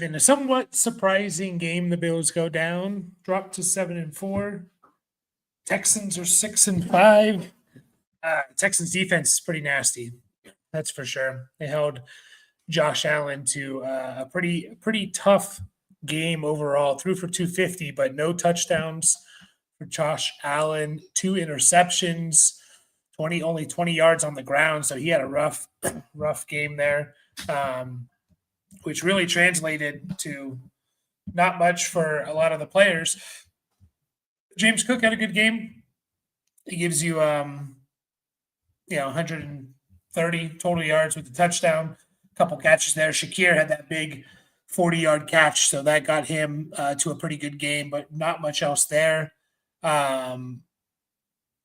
in a somewhat surprising game, the Bills go down, drop to 7-4. Texans are 6-5. Texans defense is pretty nasty. That's for sure. They held Josh Allen to a pretty tough game overall. Threw for 250, but no touchdowns for Josh Allen. 2 interceptions, only 20 yards on the ground. So he had a rough game there, which really translated to not much for a lot of the players. James Cook had a good game. He gives you 130 total yards with the touchdown, a couple catches there. Shakir had that big 40-yard catch, so that got him to a pretty good game, but not much else there.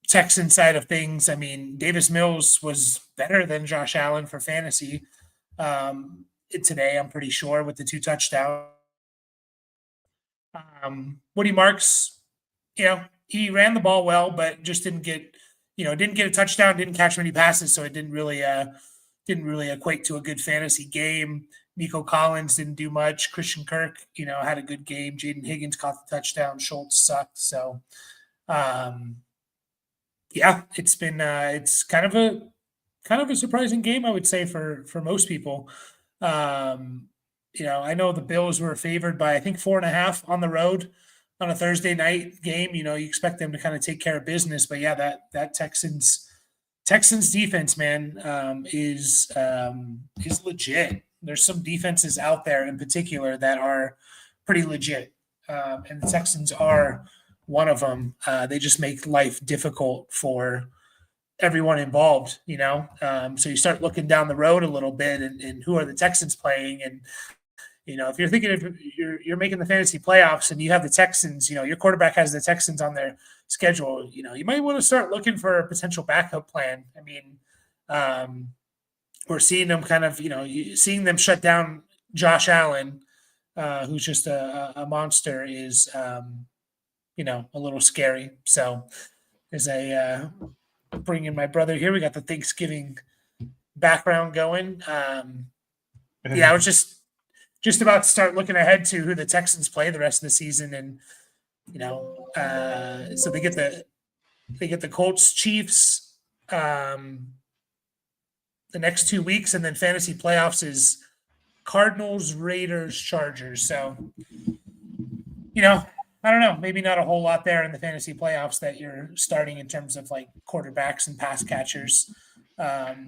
Texan side of things, I mean, Davis Mills was better than Josh Allen for fantasy today, I'm pretty sure, with the 2 touchdowns. Woody Marks, he ran the ball well, but just didn't get a touchdown, didn't catch many passes, so it didn't really equate to a good fantasy game. Nico Collins didn't do much. Christian Kirk, had a good game. Jaden Higgins caught the touchdown. Schultz sucked. So, it's been it's kind of a surprising game, I would say, for most people. I know the Bills were favored by, I think, 4.5 on the road on a Thursday night game. You expect them to kind of take care of business, but yeah, that Texans defense, man, is legit. There's some defenses out there in particular that are pretty legit, and the Texans are one of them. They just make life difficult for everyone involved, so you start looking down the road a little bit and who are the Texans playing. And, if you're thinking if you're making the fantasy playoffs and you have the Texans, your quarterback has the Texans on their schedule, you might want to start looking for a potential backup plan. I mean, we're seeing them seeing them shut down Josh Allen, who's just a monster, is, a little scary. So as I bring in my brother here, we got the Thanksgiving background going. I was just about to start looking ahead to who the Texans play the rest of the season. And, so they get the Colts, Chiefs, the next 2 weeks, and then fantasy playoffs is Cardinals, Raiders, Chargers. So, I don't know, maybe not a whole lot there in the fantasy playoffs that you're starting in terms of like quarterbacks and pass catchers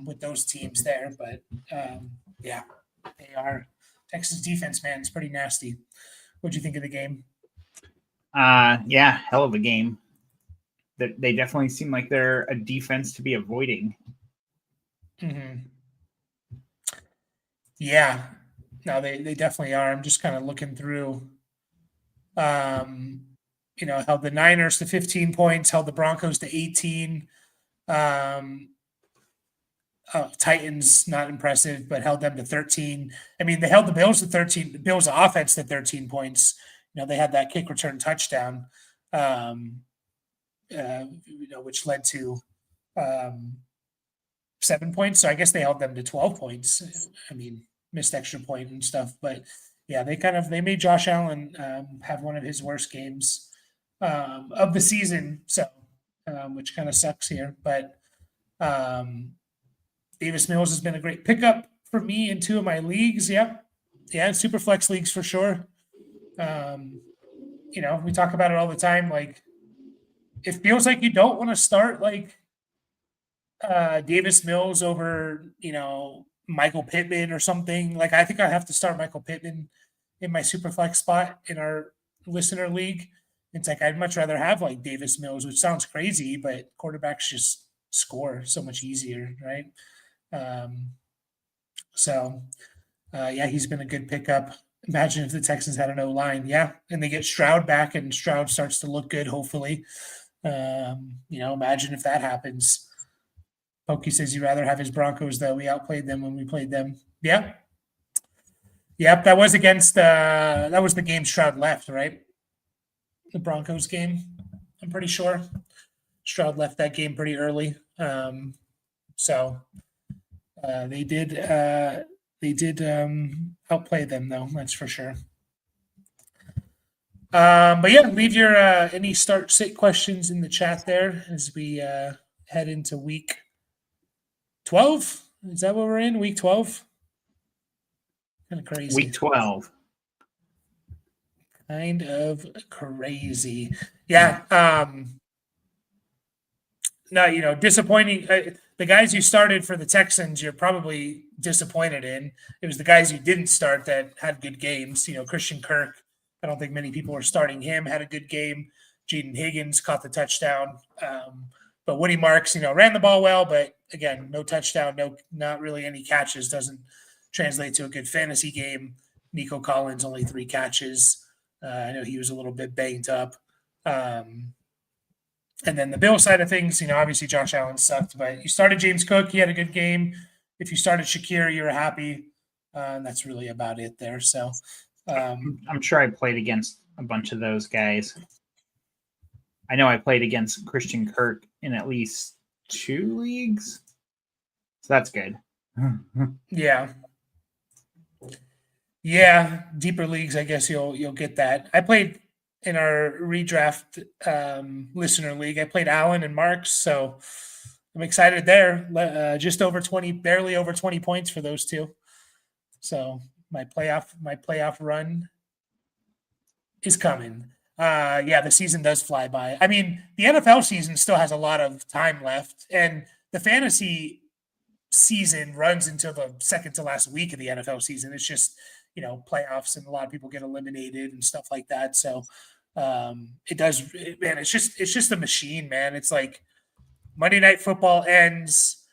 with those teams there. But they are. Texas defense, man, it's pretty nasty. What'd you think of the game? Hell of a game. They definitely seem like they're a defense to be avoiding. Mm-hmm. Yeah, no, they definitely are. I'm just kind of looking through. Held the Niners to 15 points, held the Broncos to 18. Titans, not impressive, but held them to 13. I mean, they held the Bills to 13. The Bills offense to 13 points. They had that kick return touchdown, which led to 7 points. So I guess they held them to 12 points. I mean, missed extra point and stuff, but yeah, they made Josh Allen have one of his worst games of the season. So, which kind of sucks here, but Davis Mills has been a great pickup for me in 2 of my leagues. Yep. Yeah, super flex leagues for sure. We talk about it all the time. Like, it feels like you don't want to start like Davis Mills over, Michael Pittman or something. Like, I think I have to start Michael Pittman in my super flex spot in our listener league. It's like I'd much rather have like Davis Mills, which sounds crazy, but quarterbacks just score so much easier, right? He's been a good pickup. Imagine if the Texans had an O-line, and they get Stroud back, and Stroud starts to look good, hopefully. Imagine if that happens. Pokey says you'd rather have his Broncos, though. We outplayed them when we played them. Yeah. Yep, that was the game Stroud left, right? The Broncos game, I'm pretty sure. Stroud left that game pretty early. They did They did outplay them, though. That's for sure. But yeah, leave your any start sit questions in the chat there as we head into week 12. Is that what we're in? Week 12? Kind of crazy. Week 12. Kind of crazy. Yeah. No, disappointing. The guys you started for the Texans, you're probably disappointed in. It was the guys you didn't start that had good games. Christian Kirk, I don't think many people were starting him, had a good game. Jaden Higgins caught the touchdown. But Woody Marks, ran the ball well, but again, no touchdown, not really any catches, doesn't translate to a good fantasy game. Nico Collins, only 3 catches. I know he was a little bit banged up. And then the Bill side of things, obviously Josh Allen sucked, but you started James Cook. He had a good game. If you started Shakir, you were happy. And that's really about it there. So I'm sure I played against a bunch of those guys. I know I played against Christian Kirk in at least 2 leagues. So that's good. Yeah. Yeah. Deeper leagues, I guess you'll get that. I played in our redraft listener league. I played Allen and Marks, so I'm excited there. Just over 20, barely over 20 points for those two. So my playoff run is coming. The season does fly by. I mean, the NFL season still has a lot of time left, and the fantasy season runs until the second to last week of the NFL season. It's just, playoffs, and a lot of people get eliminated and stuff like that. So it does, man, it's just a machine, man. It's like Monday Night Football ends,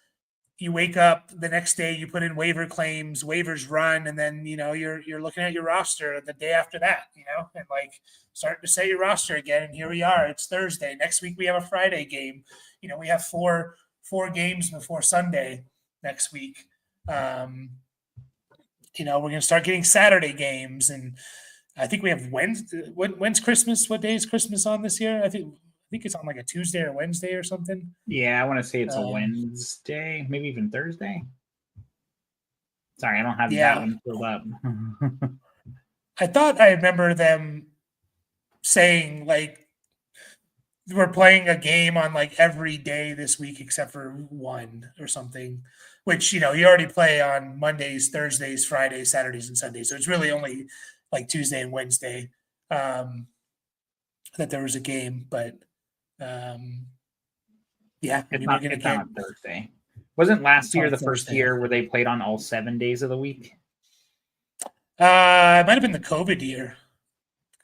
you wake up the next day, you put in waiver claims, waivers run, and then you're looking at your roster the day after that, and like starting to set your roster again. And here we are. It's Thursday. Next week we have a Friday game. We have four games before Sunday next week. We're going to start getting Saturday games, and I think we have Wednesday. When's Christmas? What day is Christmas on this year? I think it's on like a Tuesday or Wednesday or something. Yeah, I want to say it's a Wednesday, maybe even Thursday. Sorry, I don't have that one filled up. I thought I remember them saying like we're playing a game on like every day this week except for one or something, which, you already play on Mondays, Thursdays, Fridays, Saturdays, and Sundays. So it's really only like Tuesday and Wednesday that there was a game, but it's not on Thursday. Wasn't last year the first year where they played on all 7 days of the week? It might have been the COVID year.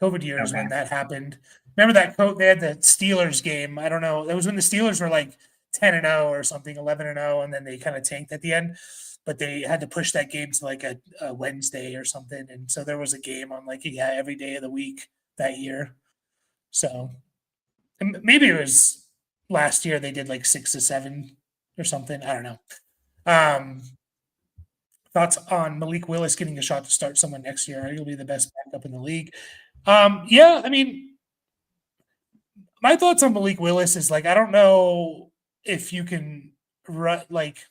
COVID year is when that happened. Remember that they had the Steelers game. I don't know. That was when the Steelers were like 10-0 or something, 11-0, and then they kind of tanked at the end. But they had to push that game to like a Wednesday or something. And so there was a game on like, every day of the week that year. So maybe it was last year they did like 6 to 7 or something. I don't know. Thoughts on Malik Willis getting a shot to start someone next year? He'll be the best backup in the league. I mean, my thoughts on Malik Willis is like, I don't know if you can run like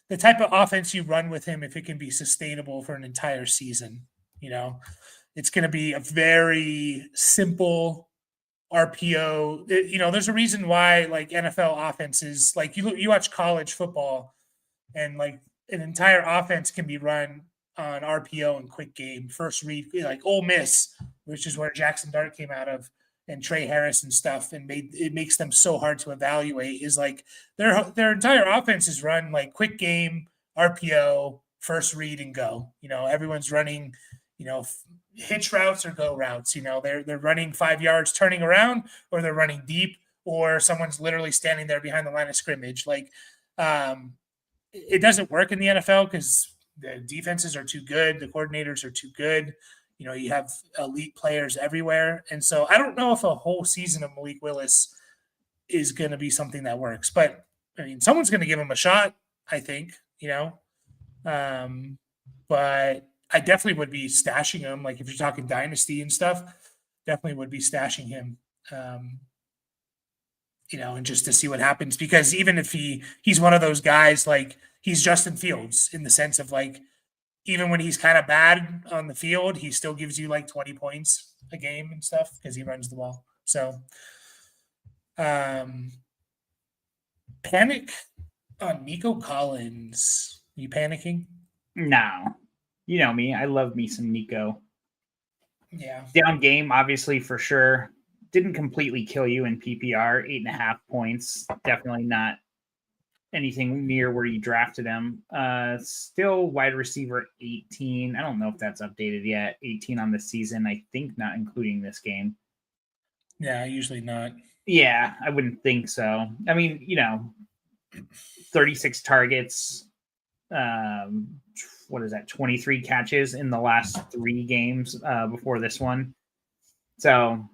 the type of offense you run with him, if it can be sustainable for an entire season. It's going to be a very simple RPO. There's a reason why like NFL offenses, like you watch college football and like an entire offense can be run on RPO and quick game, first read, like Ole Miss, which is where Jackson Dart came out of, and Trey Harris and stuff, and it makes them so hard to evaluate. Is like their entire offense is run like quick game, RPO, first read and go. Everyone's running, hitch routes or go routes. They're running 5 yards, turning around, or they're running deep, or someone's literally standing there behind the line of scrimmage. Like, it doesn't work in the NFL because the defenses are too good, the coordinators are too good. You have elite players everywhere. And so I don't know if a whole season of Malik Willis is going to be something that works. But, I mean, someone's going to give him a shot, I think, But I definitely would be stashing him. Like, if you're talking dynasty and stuff, definitely would be stashing him, and just to see what happens. Because even if he's one of those guys, like, he's Justin Fields in the sense of, like, even when he's kind of bad on the field, he still gives you like 20 points a game and stuff because he runs the ball. So, panic on Nico Collins. You panicking? No. You know me. I love me some Nico. Yeah. Down game, obviously, for sure. Didn't completely kill you in PPR. 8.5 points. Definitely not anything near where you drafted him. Still wide receiver 18. I don't know if that's updated yet. 18 on the season. I think not including this game. Yeah, usually not. Yeah, I wouldn't think so. I mean, 36 targets. What is that? 23 catches in the last 3 games before this one. So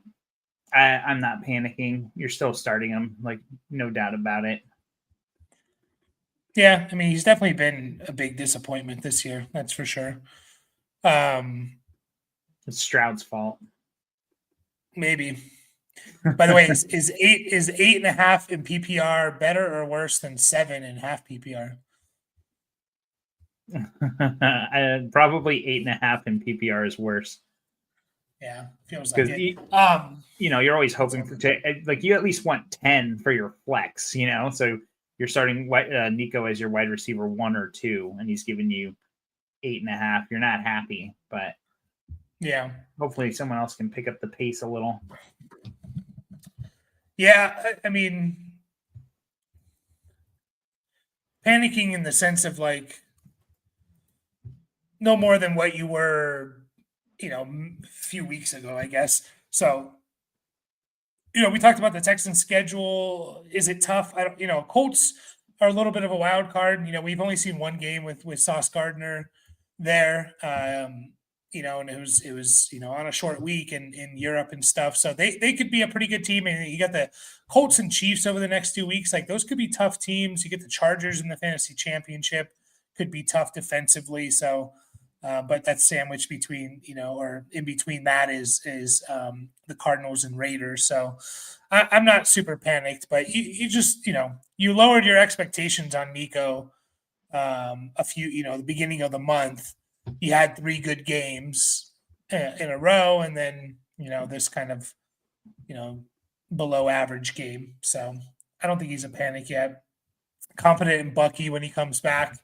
I'm not panicking. You're still starting him, like no doubt about it. Yeah, I mean, he's definitely been a big disappointment this year. That's for sure. It's Stroud's fault. Maybe. By the way, is 8.5 in PPR better or worse than 7 in half PPR? Probably 8.5 in PPR is worse. Yeah, feels like it. You're always hoping for like you at least want 10 for your flex. So you're starting Nico as your wide receiver 1 or 2, and he's giving you 8.5. You're not happy, but yeah, hopefully someone else can pick up the pace a little. Yeah, I mean, panicking in the sense of like no more than what you were, a few weeks ago, I guess. So, we talked about the Texans schedule. Is it tough? I don't, Colts are a little bit of a wild card. We've only seen one game with Sauce Gardner there. And it was on a short week in Europe and stuff. So they could be a pretty good team. And you got the Colts and Chiefs over the next 2 weeks. Like those could be tough teams. You get the Chargers in the fantasy championship, could be tough defensively. So, but that's sandwiched between, or in between that is the Cardinals and Raiders. So I'm not super panicked, but you just, you lowered your expectations on Nico the beginning of the month. He had 3 good games in a row, and then this kind of below average game. So I don't think he's a panic yet. Confident in Bucky when he comes back.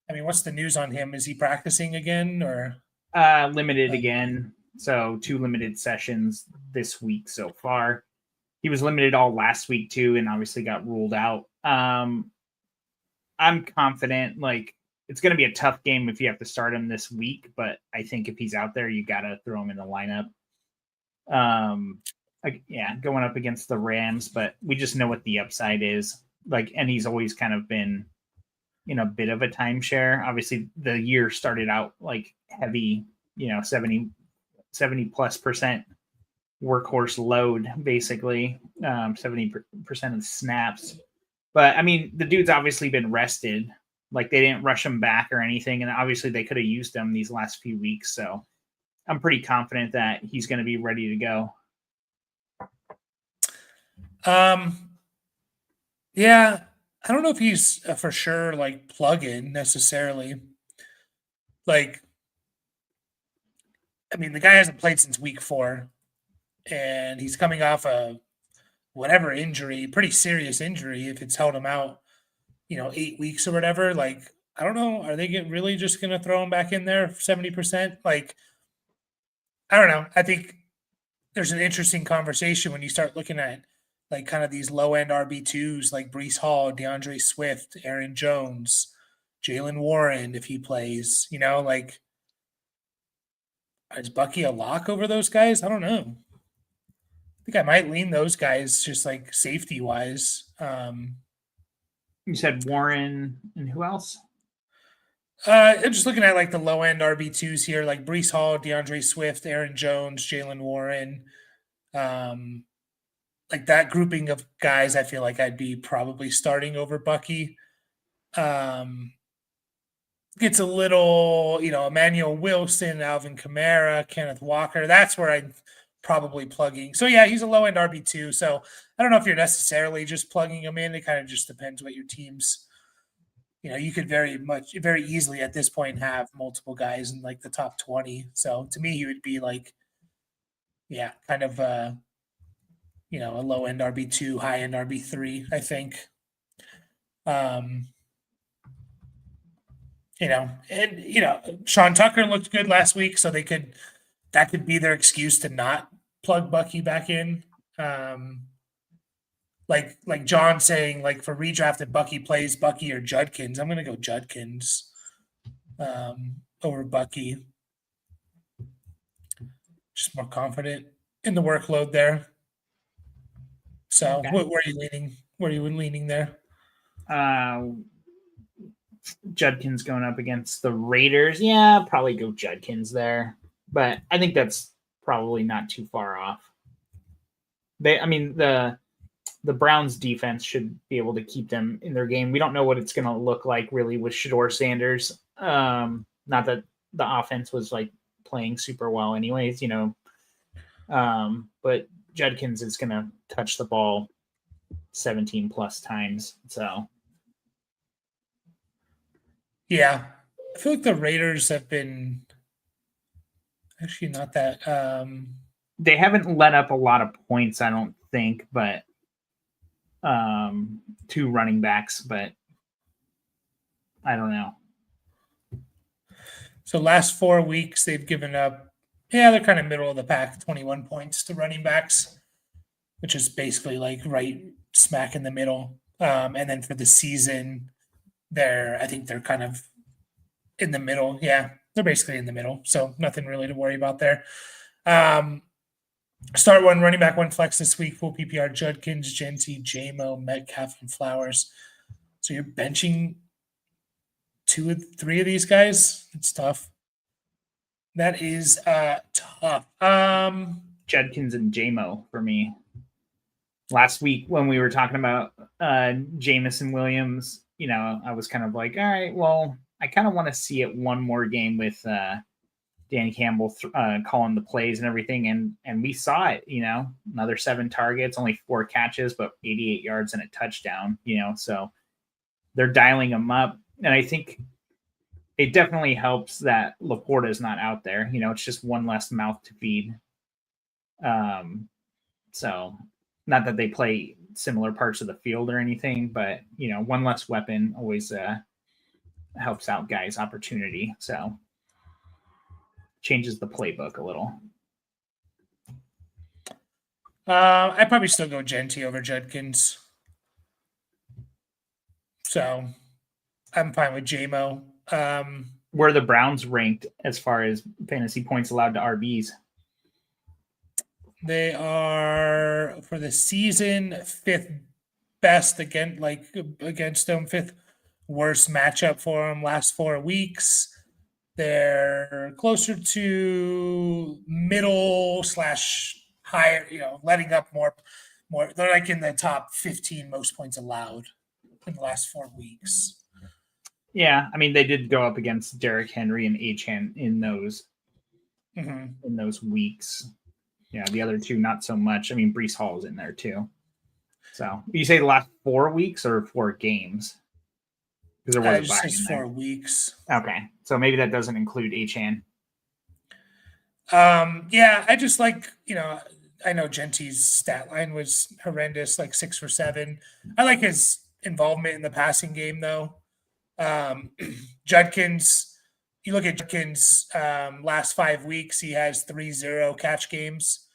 I mean, what's the news on him? Is he practicing again or limited again? So 2 limited sessions this week so far. He was limited all last week too, and obviously got ruled out. I'm confident. Like it's going to be a tough game if you have to start him this week, but I think if he's out there, you got to throw him in the lineup. Going up against the Rams, but we just know what the upside is. Like, and he's always kind of been in a bit of a timeshare. Obviously, the year started out like heavy, 70+% workhorse load, basically, 70% of the snaps. But I mean, the dude's obviously been rested. Like they didn't rush him back or anything, and obviously they could have used him these last few weeks. So I'm pretty confident that he's going to be ready to go. Yeah, I don't know if he's for sure like plug-in necessarily. Like, I mean, the guy hasn't played since week 4, and he's coming off a whatever injury, pretty serious injury if it's held him out, 8 weeks or whatever. Like, I don't know. Are they really just going to throw him back in there 70%? Like, I don't know. I think there's an interesting conversation when you start looking at like kind of these low end RB2s like Breece Hall, DeAndre Swift, Aaron Jones, Jalen Warren, if he plays, like is Bucky a lock over those guys? I don't know. I think I might lean those guys just like safety wise. You said Warren and who else? I'm just looking at like the low end RB2s here, like Breece Hall, DeAndre Swift, Aaron Jones, Jalen Warren. Like that grouping of guys, I feel like I'd be probably starting over Bucky. Gets a little, Emmanuel Wilson, Alvin Kamara, Kenneth Walker. That's where I'm probably plugging. So yeah, he's a low end RB2. So I don't know if you're necessarily just plugging him in. It kind of just depends what your team's, you could very easily at this point have multiple guys in like the top 20. So to me, he would be like, yeah, kind of a low end RB2, high end RB3, I think. Um, Sean Tucker looked good last week, so that could be their excuse to not plug Bucky back in. Like John saying, like for redrafted Bucky plays Bucky or Judkins. I'm gonna go Judkins over Bucky. Just more confident in the workload there. So Okay. where are you leaning? Where are you leaning there? Judkins going up against the Raiders. Yeah, probably go Judkins there. But I think that's probably not too far off. The Browns defense should be able to keep them in their game. We don't know what it's going to look like really with Shedeur Sanders. Not that the offense was like playing super well anyways, but Judkins is going to touch the ball 17 plus times. So yeah, I feel like the Raiders have been actually not that. They haven't let up a lot of points, I don't think, but two running backs, but I don't know. So last 4 weeks they've given up. Yeah, they're kind of middle of the pack, 21 points to running backs, which is basically like right smack in the middle. And then for the season, I think they're kind of in the middle. Yeah, they're basically in the middle. So nothing really to worry about there. Start one, running back, one flex this week. Full PPR, Judkins, Genty, JMO, Metcalf, and Flowers. So you're benching 2 or 3 of these guys. It's tough. That is tough. Judkins and JMO for me. Last week when we were talking about Jameson Williams, I was kind of like, all right, well, I kind of want to see it one more game with Danny Campbell calling the plays and everything, and we saw it. Another 7 targets, only 4 catches, but 88 yards and a touchdown. So they're dialing him up, and I think it definitely helps that Laporta is not out there. It's just one less mouth to feed. So not that they play similar parts of the field or anything, but one less weapon always helps out guys' opportunity. So changes the playbook a little. I'd probably still go Genty over Judkins. So I'm fine with JMO. Where are the Browns ranked as far as fantasy points allowed to RBs? They are for the season 5th best against them, 5th worst matchup for them last 4 weeks. They're closer to middle / higher, letting up more. They're like in the top 15 most points allowed in the last 4 weeks. Yeah, they did go up against Derrick Henry and Achane in those weeks. Yeah, the other 2 not so much. Breece Hall is in there too. So you say the last 4 weeks or 4 games? Because there was a bye in there. 4 weeks. Okay, so maybe that doesn't include Achane. Yeah, I just like I know Genty's stat line was horrendous, like 6 for 7. I like his involvement in the passing game though. Judkins, you look at Judkins last 5 weeks, he has 3 0 catch games,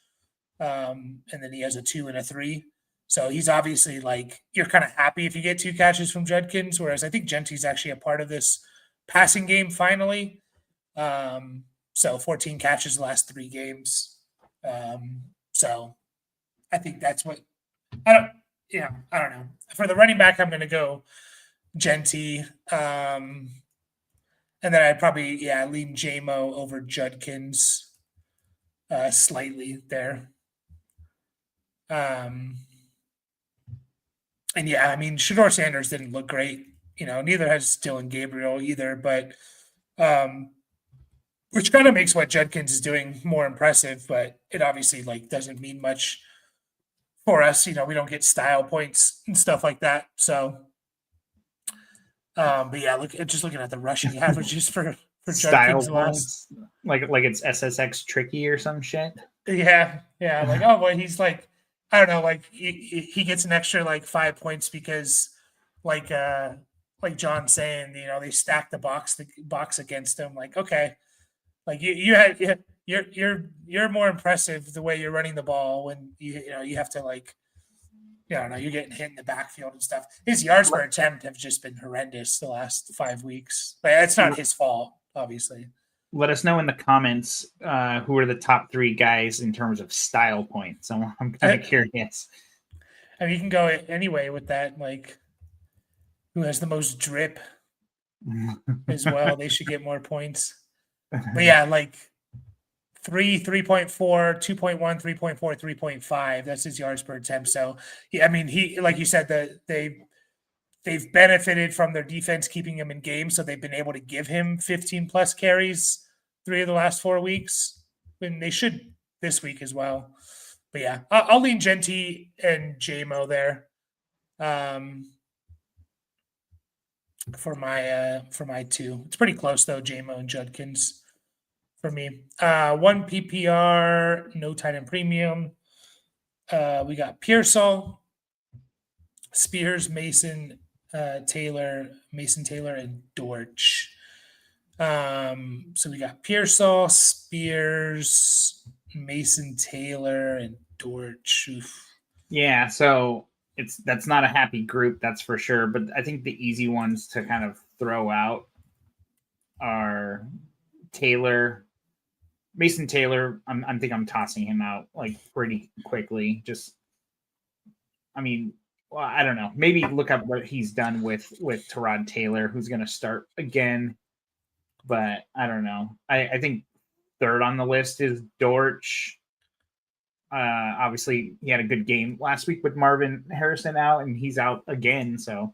and then he has a 2 and a 3. So he's obviously like, you're kind of happy if you get 2 catches from Judkins, whereas I think Genty's actually a part of this passing game finally. So 14 catches the last 3 games. So I think that's what I don't know. For the running back, I'm going to go Genty. And then I'd probably, lean JMO over Judkins slightly there. And Shedeur Sanders didn't look great. Neither has Dylan Gabriel either, but which kind of makes what Judkins is doing more impressive, but it obviously doesn't mean much for us. We don't get style points and stuff like that. So But yeah, just looking at the rushing averages for Style Judkins the last. points, like it's SSX tricky or some shit. Yeah, like, oh boy, he's like, I don't know, like he gets an extra like 5 points because like John's saying, they stack the box against him. Like, okay, like you're more impressive the way you're running the ball when you have to like, I don't know, you're getting hit in the backfield and stuff. His yards per attempt have just been horrendous the last 5 weeks. But it's not his fault, obviously. Let us know in the comments who are the top 3 guys in terms of style points. So I'm kind of curious. I mean, you can go anyway with that. Like, who has the most drip as well? They should get more points. But yeah, like 3.4, 2.1, 3.4, 3.5. That's his yards per attempt. So yeah, I mean, he, like you said, that they've benefited from their defense keeping him in games, so they've been able to give him 15 plus carries 3 of the last 4 weeks, and they should this week as well. But yeah, I'll lean Genty and JMO there for my 2. It's pretty close though, JMO and Judkins for me. 1 PPR, no tight end premium. We got Pearsall, Spears, Mason Taylor, and Dortch. So we got Pearsall, Spears, Mason Taylor, and Dortch. Oof. Yeah, so that's not a happy group, that's for sure. But I think the easy ones to kind of throw out are Mason Taylor. I think I'm tossing him out like pretty quickly. Just, I mean, well, I don't know. Maybe look up what he's done with Tyrod Taylor, who's going to start again. But I don't know. I think third on the list is Dortch. Obviously, he had a good game last week with Marvin Harrison out, and he's out again. So,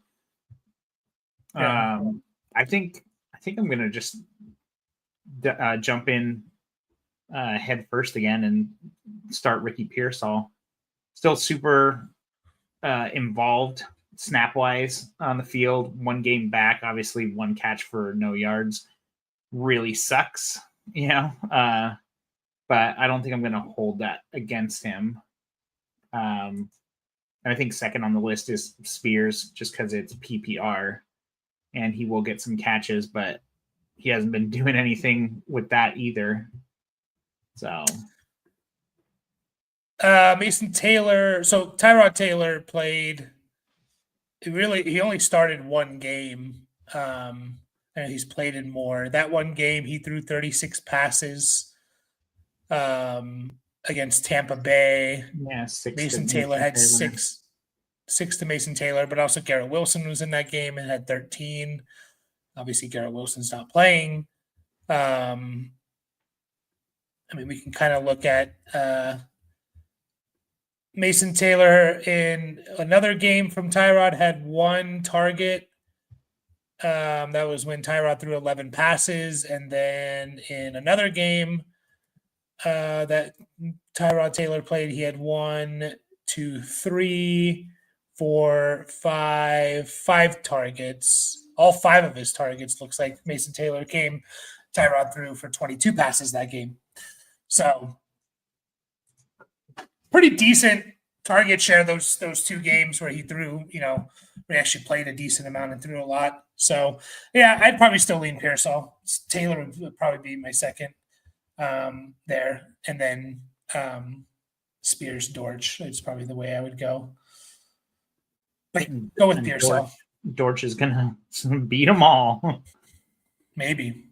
I think I'm gonna just jump in head first again and start Ricky Pearsall. Still super involved snap wise on the field. 1 game back, obviously 1 catch for no yards. Really sucks, but I don't think I'm going to hold that against him. And I think second on the list is Spears, just because it's PPR, and he will get some catches, but he hasn't been doing anything with that either. So, Mason Taylor. So Tyrod Taylor played. He only started 1 game, and he's played in more. That 1 game, he threw 36 passes. Against Tampa Bay. Yeah, Mason Taylor had 6 to Mason Taylor, but also Garrett Wilson was in that game and had 13. Obviously, Garrett Wilson's not playing. I mean, we can kind of look at Mason Taylor in another game from Tyrod had 1 target. That was when Tyrod threw 11 passes, and then in another game that Tyrod Taylor played, he had 1, 2, 3, 4, 5 targets. All 5 of his targets looks like Mason Taylor came. Tyrod threw for 22 passes that game. So pretty decent target share those 2 games where he threw, where he actually played a decent amount and threw a lot. So yeah, I'd probably still lean Pearsall. Taylor would probably be my second there, and then Spears, Dortch is probably the way I would go. But go with Pearsall. Dortch is gonna beat them all. Maybe.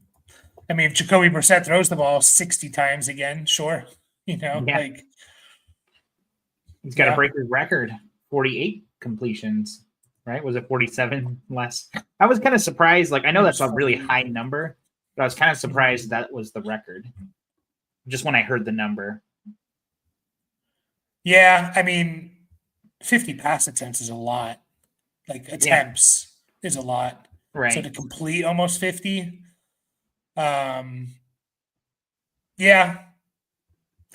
I mean, if Jacoby Brissett throws the ball 60 times again, sure. Like he's got to break his record, 48 completions, right? Was it 47 last? I was kind of surprised. Like, I know that's a really high number, but I was kind of surprised that was the record. Just when I heard the number. Yeah, I mean, 50 pass attempts is a lot. Like, attempts is a lot. Right. So to complete almost 50. Yeah.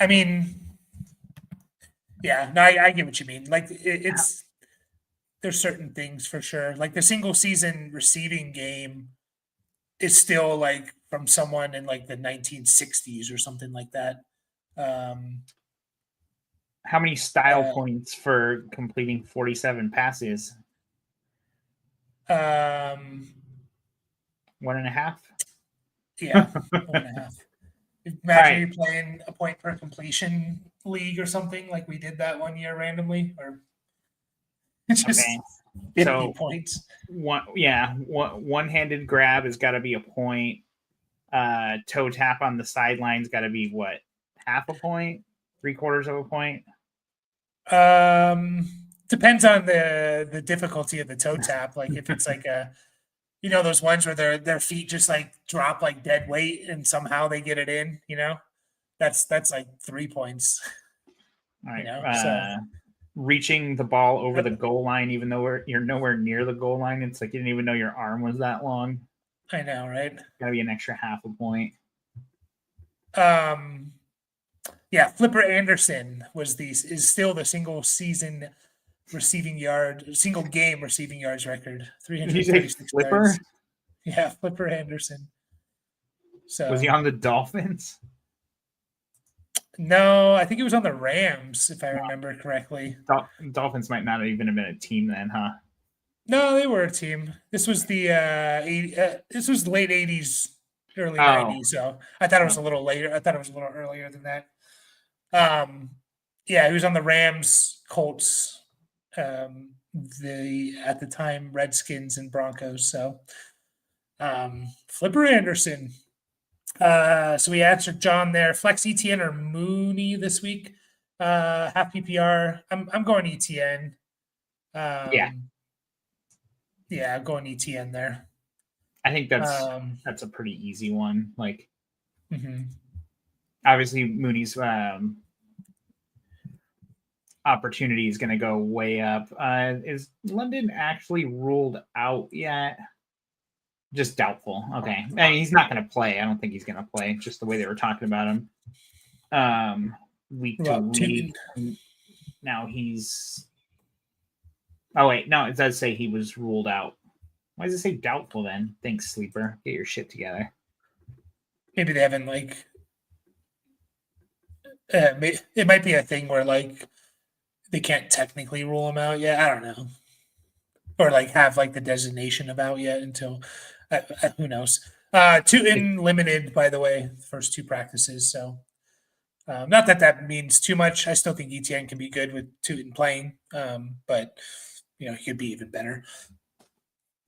I mean, yeah, no, I get what you mean. Like, it's there's certain things for sure. Like the single season receiving game is still like from someone in like the 1960s or something like that. Um, How many style uh, points for completing 47 passes? um, 1.5. yeah, 1.5. All Imagine right. you playing a point per completion league or something like we did that one year randomly, or it's Okay. just 50 So points. one-handed grab has got to be a point. Toe tap on the sidelines got to be what, half a point, 3/4 of a point. Depends on the difficulty of the toe tap. Like if it's like a, those ones where their feet just like drop like dead weight and somehow they get it in, that's like 3 points, All right. So Reaching the ball over the goal line, even though you're nowhere near the goal line, it's like you didn't even know your arm was that long. I know, right? Got to be an extra half a point. Um, yeah, Flipper Anderson is still the single game receiving yards record, Did you say 336 Flipper? yards. Yeah, Flipper Anderson. So Was he on the Dolphins? no, I think he was on the Rams, if I remember correctly. Dolphins might not have even have been a team then, huh? No, they were a team. This was the this was late 80s, early Oh. 90s. So I thought it was a little later. I thought it was a little earlier than that. Yeah, he was on the Rams, Colts, the at the time Redskins and Broncos. So Flipper Anderson. So we answered John there. Flex ETN or Mooney this week. Half PPR. I'm going ETN. Yeah. Yeah, I'm going ETN there. I think that's a pretty easy one. Like, mhm. obviously Mooney's opportunity is going to go way up. Is London actually ruled out yet? Just doubtful. Okay, I mean, he's not going to play. I don't think he's going to play. Just the way they were talking about him, week to week. Now he's. Oh wait, no, it does say he was ruled out. Why does it say doubtful then? Thanks, Sleeper. Get your shit together. Maybe they haven't like. It might be a thing where like they can't technically rule him out yet. I don't know, or like have like the designation of out yet until who knows. Two in limited, by the way, first two practices. So not that means too much. I still think ETN can be good with Tootin playing, but he could be even better.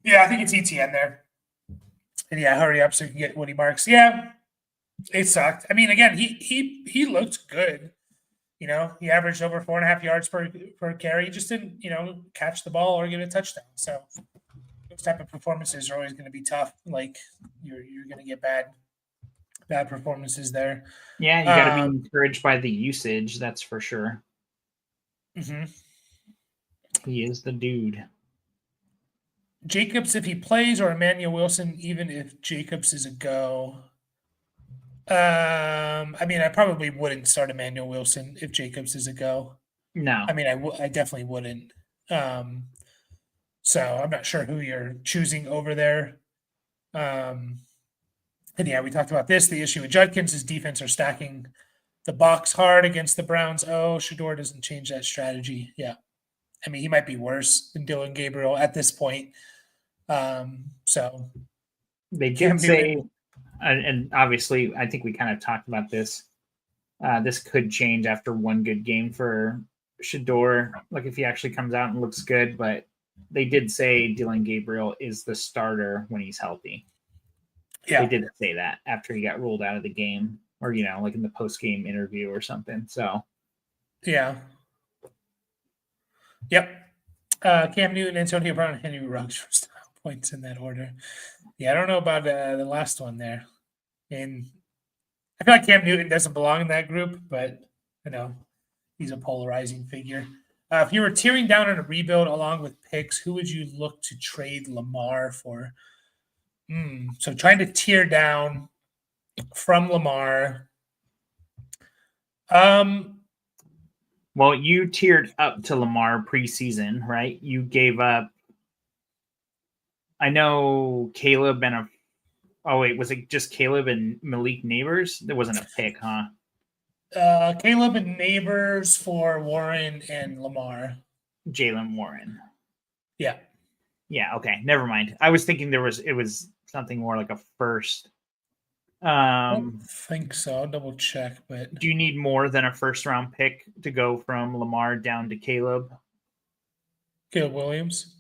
Yeah, I think it's ETN there. And yeah, hurry up so you can get Woody Marks. Yeah, it sucked. I mean, again, he looked good. He averaged over 4.5 yards per carry. He just didn't, catch the ball or get a touchdown. So those type of performances are always going to be tough. Like you're going to get bad performances there. Yeah, you got to be encouraged by the usage. That's for sure. Mm-hmm. He is the dude. Jacobs, if he plays, or Emmanuel Wilson, even if Jacobs is a go. I mean, I probably wouldn't start Emmanuel Wilson if Jacobs is a go. No. I mean, I definitely wouldn't. So I'm not sure who you're choosing over there. And yeah, we talked about this. The issue with Judkins is defense are stacking the box hard against the Browns. Oh, Shador doesn't change that strategy. Yeah. I mean, he might be worse than Dylan Gabriel at this point. So they did say, and obviously, I think we kind of talked about this. This could change after one good game for Shador. Like if he actually comes out and looks good, but they did say Dylan Gabriel is the starter when he's healthy. Yeah, they did say that after he got ruled out of the game, or like in the post-game interview or something. So, yeah, yep. Cam Newton, Antonio Brown, and Henry Ruggs for style points in that order. Yeah, I don't know about the last one there. And I feel like Cam Newton doesn't belong in that group, but he's a polarizing figure. If you were tearing down on a rebuild along with picks, who would you look to trade Lamar for? So trying to tear down from Lamar. Well, you tiered up to Lamar preseason, right? You gave up. I know Caleb and oh wait, was it just Caleb and Malik Neighbors? There wasn't a pick, huh? Caleb and Neighbors for Warren and Lamar. Jalen Warren. Yeah. Yeah. Okay. Never mind. I was thinking it was something more like a first. I don't think so. I'll double check, but Do you need more than a first round pick to go from Lamar down to Caleb? Caleb Williams.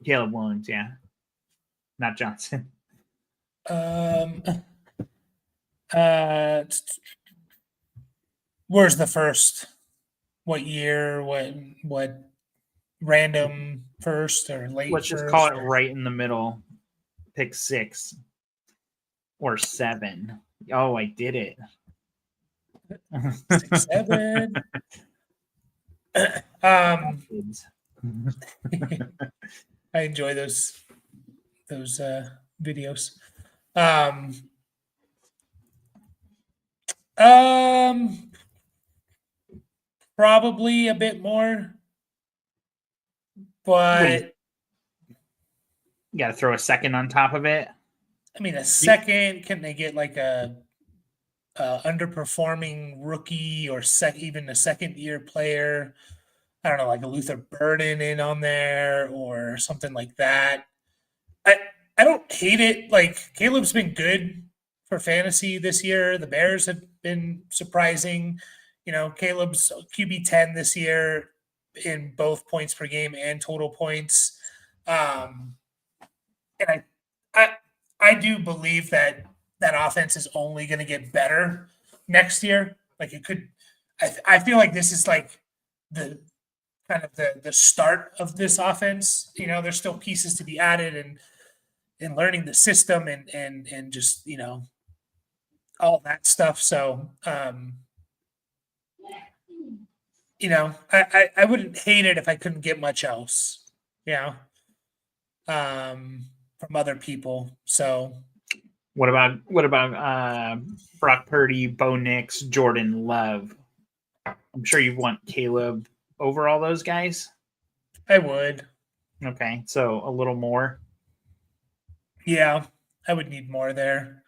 Caleb Williams, yeah. Not Johnson. Where's the first? What year? What random first or late? Let's just first call it or- right in the middle. Pick 6 or 7. Oh, I did it. 6, 7. I enjoy those videos. Probably a bit more, but You got to throw a second on top of it. I mean, a second. Can they get like a underperforming rookie or even a second year player? I don't know, like a Luther Burden in on there or something like that. I don't hate it. Like Caleb's been good for fantasy this year. The Bears have been surprising. You know, Caleb's QB 10 this year in both points per game and total points. And I do believe that offense is only going to get better next year. Like it could, I feel like this is like the kind of the start of this offense. You know, there's still pieces to be added and learning the system and just, you know, all that stuff. So, you know, I wouldn't hate it if I couldn't get much else, you know, from other people. So what about Brock Purdy, Bo Nix, Jordan Love? I'm sure you want Caleb over all those guys. I would. Okay, so a little more. Yeah, I would need more there.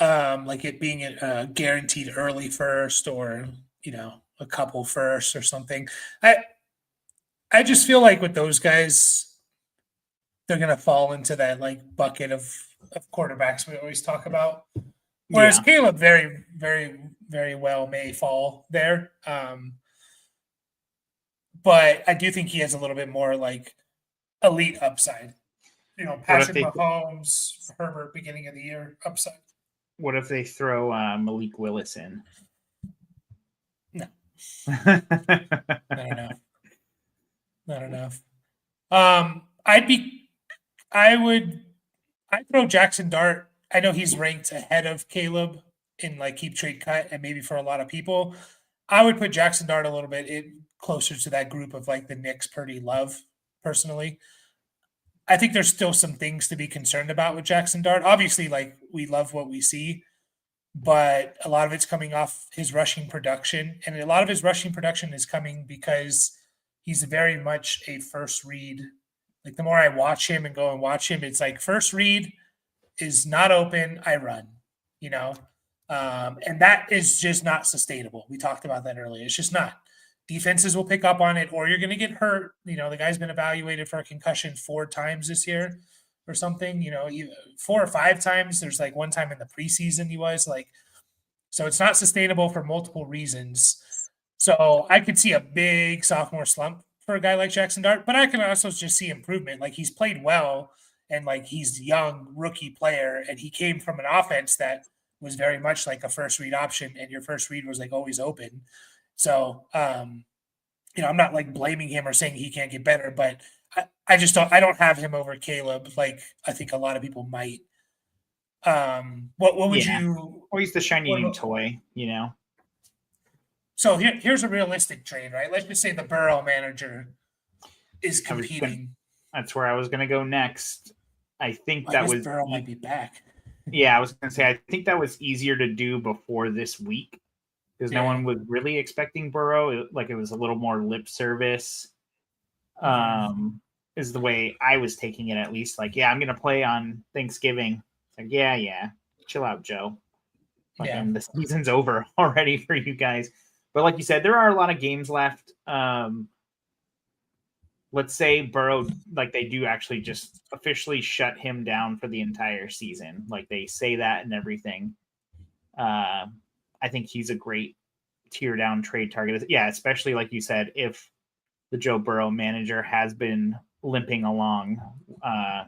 Like it being a guaranteed early first or, you know, a couple first or something. I just feel like with those guys, they're gonna fall into that like bucket of quarterbacks we always talk about. Whereas Yeah. Caleb very, very, very well may fall there. But I do think he has a little bit more like elite upside. You know, Patrick Mahomes, Herbert, beginning of the year upside. What if they throw Malik Willis in? No. Not enough. Not enough. I'd throw Jackson Dart. I know he's ranked ahead of Caleb in like keep trade cut and maybe for a lot of people. I would put Jackson Dart a little bit closer to that group of like the Knicks, Purdy, Love, personally. I think there's still some things to be concerned about with Jackson Dart. Obviously, like we love what we see, but a lot of it's coming off his rushing production. And a lot of his rushing production is coming because he's very much a first read. Like the more I watch him and go and watch him, it's like first read is not open, I run, you know? And that is just not sustainable. We talked about that earlier. It's just not. Defenses will pick up on it, or you're going to get hurt. You know, the guy's been evaluated for a concussion 4 times this year or something, you know, 4 or 5 times. There's like one time in the preseason he was like, so it's not sustainable for multiple reasons. So I could see a big sophomore slump for a guy like Jackson Dart, but I can also just see improvement. Like he's played well and like he's a young rookie player and he came from an offense that was very much like a first read option and your first read was like always open. So, you know, I'm not like blaming him or saying he can't get better, but I just I don't have him over Caleb. Like I think a lot of people might. What would you? Or he's the shiny new toy, you know? So here's a realistic trade, right? Let's just say the Burrow manager is competing. That's where I was going to go next. I think Burrow might be back. Yeah, I was going to say, I think that was easier to do before this week. because no one was really expecting Burrow. Like it was a little more lip service. Is the way I was taking it, at least. Like, yeah, I'm gonna play on Thanksgiving. Like, yeah, chill out, Joe. And the season's over already for you guys. But like you said, there are a lot of games left. Let's say Burrow, like they do actually just officially shut him down for the entire season. Like they say that and everything. I think he's a great tier down trade target. Yeah, especially like you said, if the Joe Burrow manager has been limping along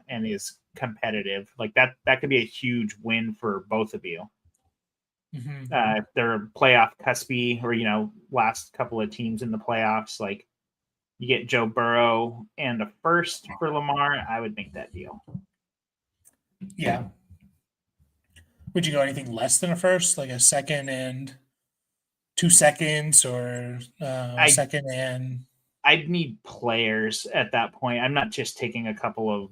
and is competitive, like that could be a huge win for both of you. If they're playoff cuspy or last couple of teams in the playoffs, like you get Joe Burrow and a first for Lamar, I would make that deal. Yeah. Would you go anything less than a first, like a second and 2 seconds, or second and? I'd need players at that point. I'm not just taking a couple of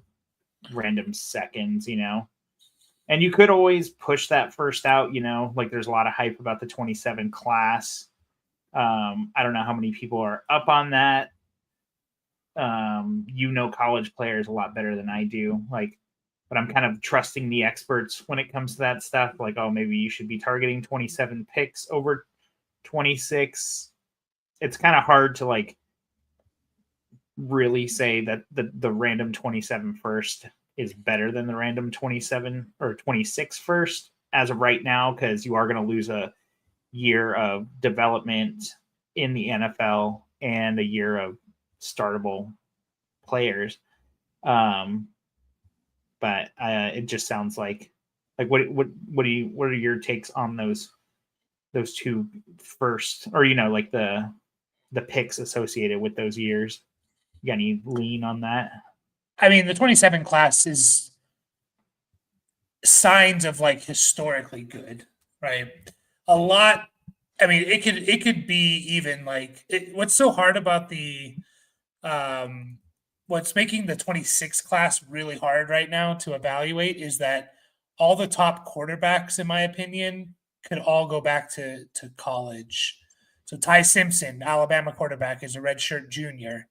random seconds, And you could always push that first out, like there's a lot of hype about the 27 class. I don't know how many people are up on that. College players a lot better than I do. But I'm kind of trusting the experts when it comes to that stuff. Like, oh, maybe you should be targeting 27 picks over 26. It's kind of hard to really say that the random 27 first is better than the random 27 or 26 first as of right now, because you are going to lose a year of development in the NFL and a year of startable players. But it just sounds like what are your takes on those two first, or the picks associated with those years? You got any lean on that? I mean, the 27 class is signs of historically good, right? A lot. I mean, it could be even what's so hard about the what's making the 26 class really hard right now to evaluate is that all the top quarterbacks, in my opinion, could all go back to college. So Ty Simpson, Alabama quarterback, is a redshirt junior.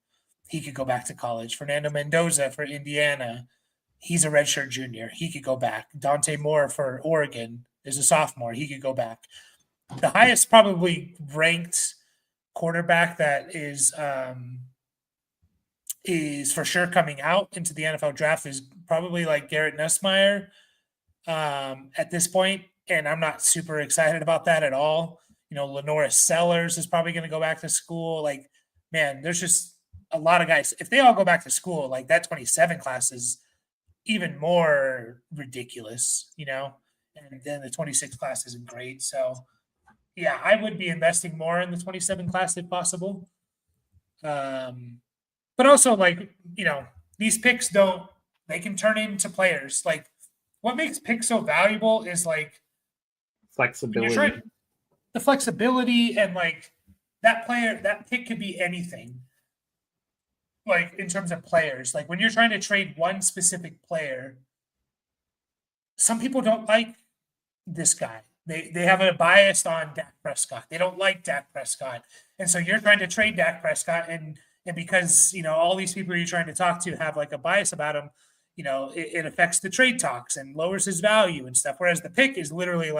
He could go back to college. Fernando Mendoza for Indiana, he's a redshirt junior. He could go back. Dante Moore for Oregon is a sophomore. He could go back. The highest probably ranked quarterback that is for sure coming out into the NFL draft is probably Garrett Nussmeier at this point, and I'm not super excited about that at all. Lenora Sellers is probably going to go back to school. Man, there's just a lot of guys. If they all go back to school, that 27 class is even more ridiculous, and then the 26 class isn't great. So yeah, I would be investing more in the 27 class if possible. But also these picks they can turn into players. What makes picks so valuable is flexibility. The flexibility, and that pick could be anything. In terms of players, when you're trying to trade one specific player, some people don't like this guy. They have a bias on Dak Prescott. They don't like Dak Prescott. And so you're trying to trade Dak Prescott, and because, all these people you're trying to talk to have a bias about him, it affects the trade talks and lowers his value and stuff. Whereas the pick is literally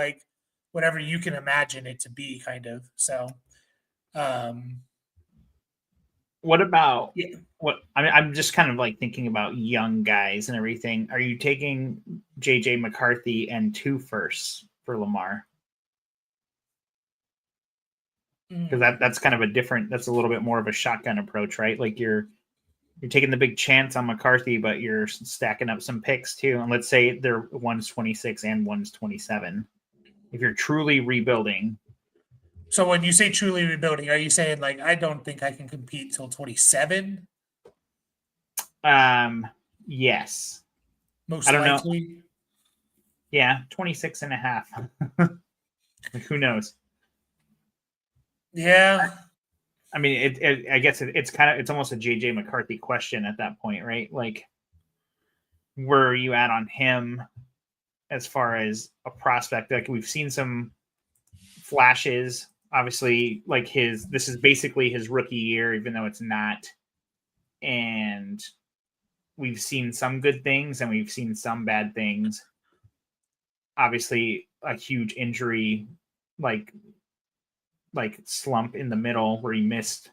whatever you can imagine it to be, kind of. So, what about I'm just kind of thinking about young guys and everything. Are you taking JJ McCarthy and 2 firsts for Lamar? Because that's kind of that's a little bit more of a shotgun approach, right? You're taking the big chance on McCarthy, but you're stacking up some picks too. And let's say they're one's 26 and one's 27. If you're truly rebuilding. So when you say truly rebuilding, are you saying I don't think I can compete till 27? Yes. Most I don't likely. Know. Yeah, 26 and a half. Who knows? Yeah. I mean, I guess it's almost a JJ McCarthy question at that point, right? Where are you at on him as far as a prospect? We've seen some flashes obviously, like this is basically his rookie year, even though it's not. And we've seen some good things and we've seen some bad things. Obviously, a huge injury, like slump in the middle where he missed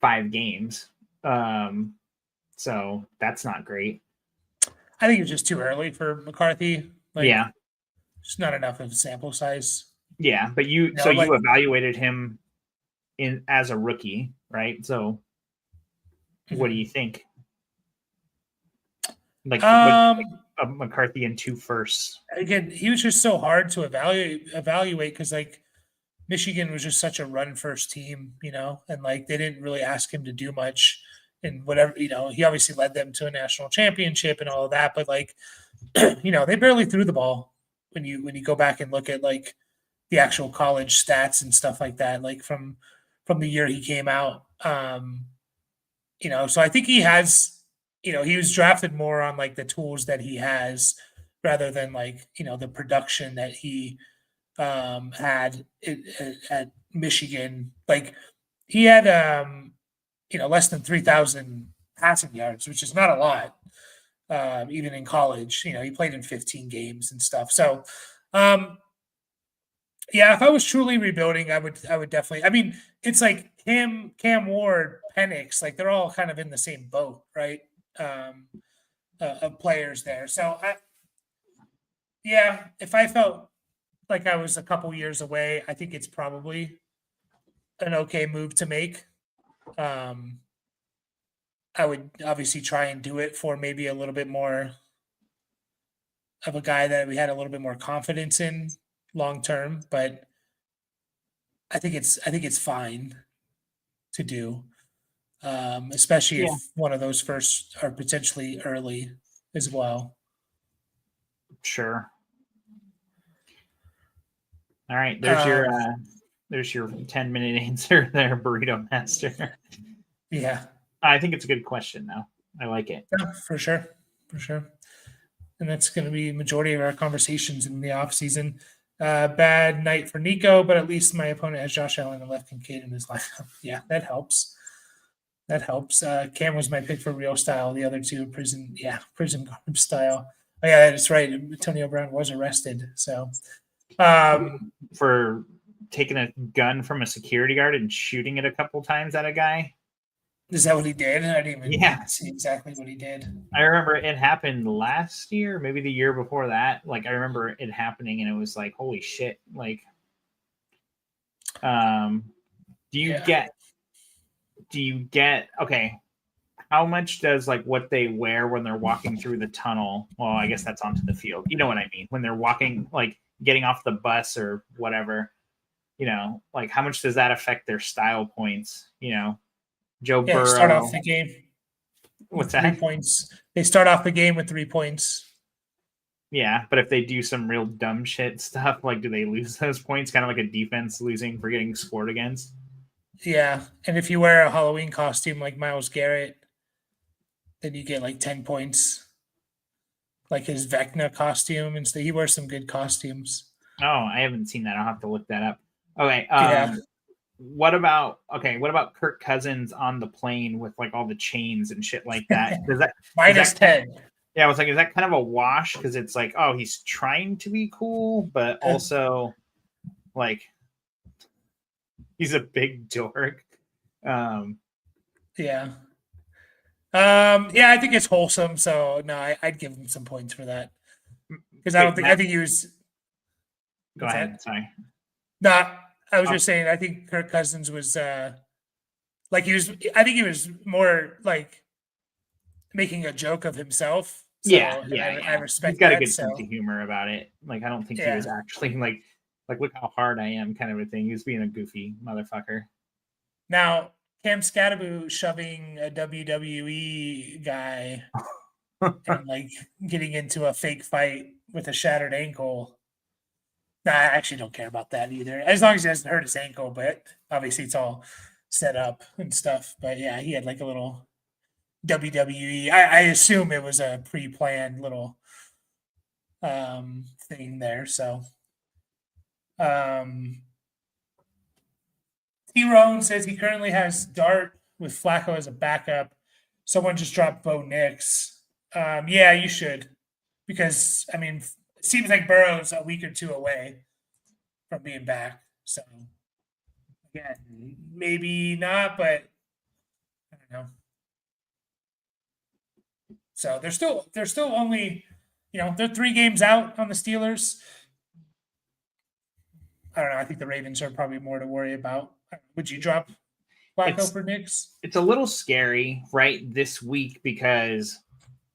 5 games. So that's not great. I think it was just too early for McCarthy. Like, Yeah. Just not enough of a sample size. Yeah, but you evaluated him as a rookie, right? So what do you think? Like McCarthy in 2 firsts. Again, he was just so hard to evaluate because like Michigan was just such a run first team, and like they didn't really ask him to do much and whatever, he obviously led them to a national championship and all of that, but like, they barely threw the ball when you go back and look at like the actual college stats and stuff like that, like from the year he came out. So I think he has, he was drafted more on like the tools that he has rather than like, the production that he had at Michigan. Like he had, less than 3,000 passing yards, which is not a lot, even in college. He played in 15 games and stuff. So, yeah, if I was truly rebuilding, I would definitely. I mean, it's like him, Cam Ward, Penix, like they're all kind of in the same boat, right? Of players there. So, if I felt like I was a couple years away, I think it's probably an okay move to make. I would obviously try and do it for maybe a little bit more of a guy that we had a little bit more confidence in long term, but I think it's fine to do, especially if one of those first are potentially early as well. Sure. All right, there's your 10-minute answer there, Burrito Master. Yeah, I think it's a good question, though. I like it. Yeah, for sure. And that's going to be the majority of our conversations in the off season. Bad night for Nico, but at least my opponent has Josh Allen and left Kincaid in his lineup. Yeah, that helps. Cam was my pick for real style. The other two prison garb style. Oh yeah, that's right. Antonio Brown was arrested. So for taking a gun from a security guard and shooting it a couple times at a guy. Is that what he did? I didn't even see exactly what he did. I remember it happened last year, maybe the year before that. Like I remember it happening and it was like, holy shit. Like, do you get, okay. How much does like what they wear when they're walking through the tunnel? Well, I guess that's onto the field. You know what I mean? When they're walking, like getting off the bus or whatever, like how much does that affect their style points? Joe Burrow. Start off the game. What's that? 3 points. They start off the game with 3 points. Yeah, but if they do some real dumb shit stuff, like do they lose those points? Kind of like a defense losing for getting scored against. Yeah, and if you wear a Halloween costume like Myles Garrett, then you get like 10 points. Like his Vecna costume, and so he wears some good costumes. Oh, I haven't seen that. I'll have to look that up. Okay. What about Kirk Cousins on the plane with like all the chains and shit like that? Does that -10? Yeah, I was like, is that kind of a wash? Because it's like, oh, he's trying to be cool, but also like he's a big dork. Yeah, I think it's wholesome. So no, I'd give him some points for that because I think he was. Go ahead. Sorry. No, I was just saying. I think Kirk Cousins was like he was. I think he was more like making a joke of himself. So, I respect. He's got that, a good sense of humor about it. Like I don't think he was actually like look how hard I am kind of a thing. He was being a goofy motherfucker. Now, Cam Scatterbo shoving a WWE guy and like getting into a fake fight with a shattered ankle. Nah, I actually don't care about that either. As long as he doesn't hurt his ankle, but obviously it's all set up and stuff. But yeah, he had like a little WWE. I assume it was a pre-planned little thing there. So T-Rone says he currently has Dart with Flacco as a backup. Someone just dropped Bo Nix. Yeah, you should. Because, I mean, it seems like Burrow's a week or two away from being back. So, again, maybe not, but I don't know. So they're still only, they're 3 games out on the Steelers. I don't know. I think the Ravens are probably more to worry about. Would you drop Flacco for Knicks? It's a little scary, right, this week because,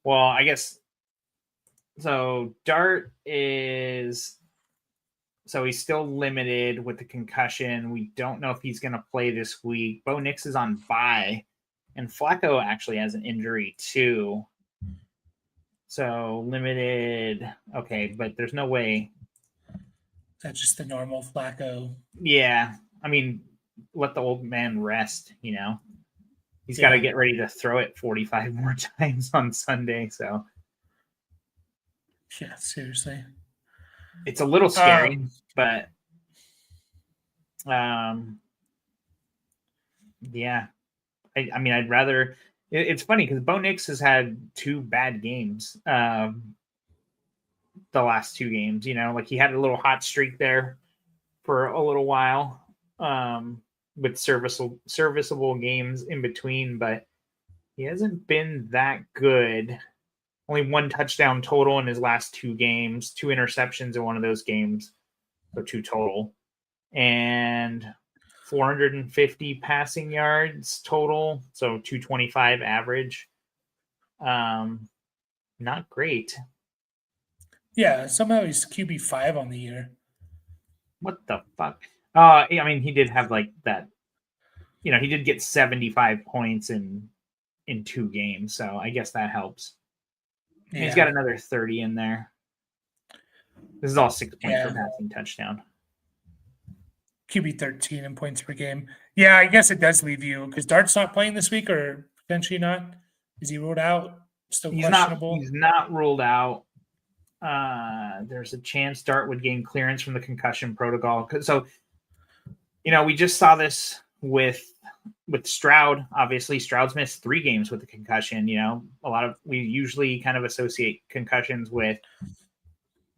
well, I guess so. Dart is so he's still limited with the concussion. We don't know if he's going to play this week. Bo Nix is on bye, and Flacco actually has an injury too. So limited. Okay, but there's no way. That's just the normal Flacco. Yeah, I mean, let the old man rest. He's got to get ready to throw it 45 more times on Sunday. So yeah, seriously, it's a little scary, but yeah. I mean, I'd rather. It's funny because Bo Nix has had 2 bad games. The last 2 games, like he had a little hot streak there for a little while, with serviceable games in between, but he hasn't been that good. Only 1 touchdown total in his last 2 games, 2 interceptions in one of those games, so 2 total, and 450 passing yards total, so 225 average. Not great. Yeah, somehow he's QB5 on the year. What the fuck? I mean, he did have like that. He did get 75 points in 2 games, so I guess that helps. Yeah. He's got another 30 in there. This is all 6 points per passing touchdown. QB 13 in points per game. Yeah, I guess it does leave you because Dart's not playing this week, or potentially not. Is he ruled out? Still questionable. He's not ruled out. There's a chance Dart would gain clearance from the concussion protocol. So, we just saw this with Stroud. Obviously, Stroud's missed 3 games with the concussion. We usually kind of associate concussions with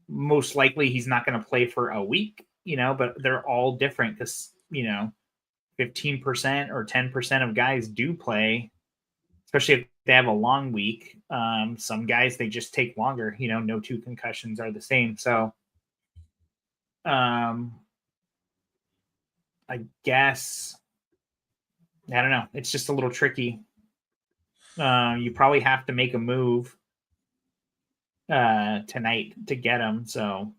most likely he's not going to play for a week, but they're all different because, 15% or 10% of guys do play, especially if they have a long week. Some guys, they just take longer. No 2 concussions are the same. So, I guess, I don't know. It's just a little tricky. You probably have to make a move tonight to get him. So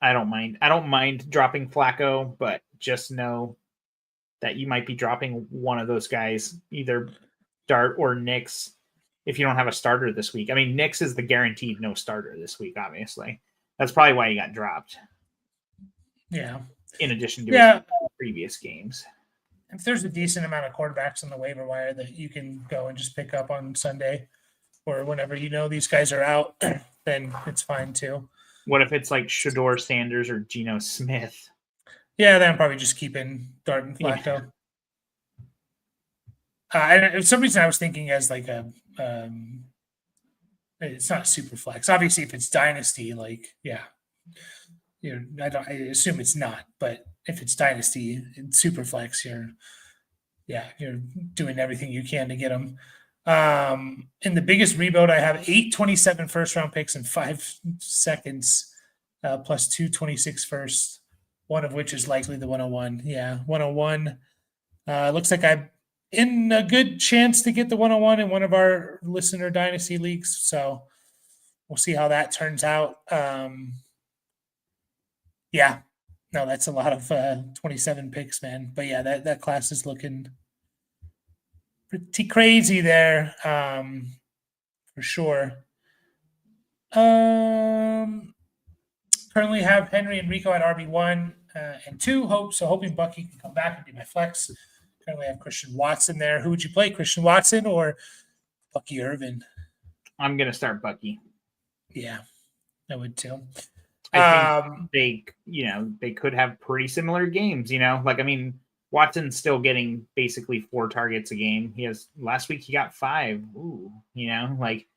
I don't mind dropping Flacco, but just know that you might be dropping one of those guys, either Dart or Nix, if you don't have a starter this week. I mean, Nix is the guaranteed no starter this week, obviously. That's probably why he got dropped. Yeah. In addition to his previous games. If there's a decent amount of quarterbacks on the waiver wire that you can go and just pick up on Sunday or whenever these guys are out, then it's fine too. What if it's like Shedeur Sanders or Geno Smith? Yeah, then I'm probably just keeping Dart and Flacco. And for some reason I was thinking as like it's not super flex. Obviously, if it's dynasty, I assume it's not, but if it's dynasty and super flex, you're doing everything you can to get them. In the biggest rebuild, I have 827 first round picks in 5 seconds, plus 226 first, one of which is likely the 101. Yeah, 101. Looks like I'm in a good chance to get the 101 in one of our listener dynasty leagues. So we'll see how that turns out. No, that's a lot of 27 picks, man. But yeah, that class is looking pretty crazy there, for sure. Currently have Henry and Rico at RB1 and 2. Hoping Bucky can come back and be my flex. Currently have Christian Watson there. Who would you play, Christian Watson or Bucky Irvin? I'm gonna start Bucky. Yeah, I would too. I think they could have pretty similar games. Watson's still getting basically 4 targets a game. Last week he got 5. Ooh, like,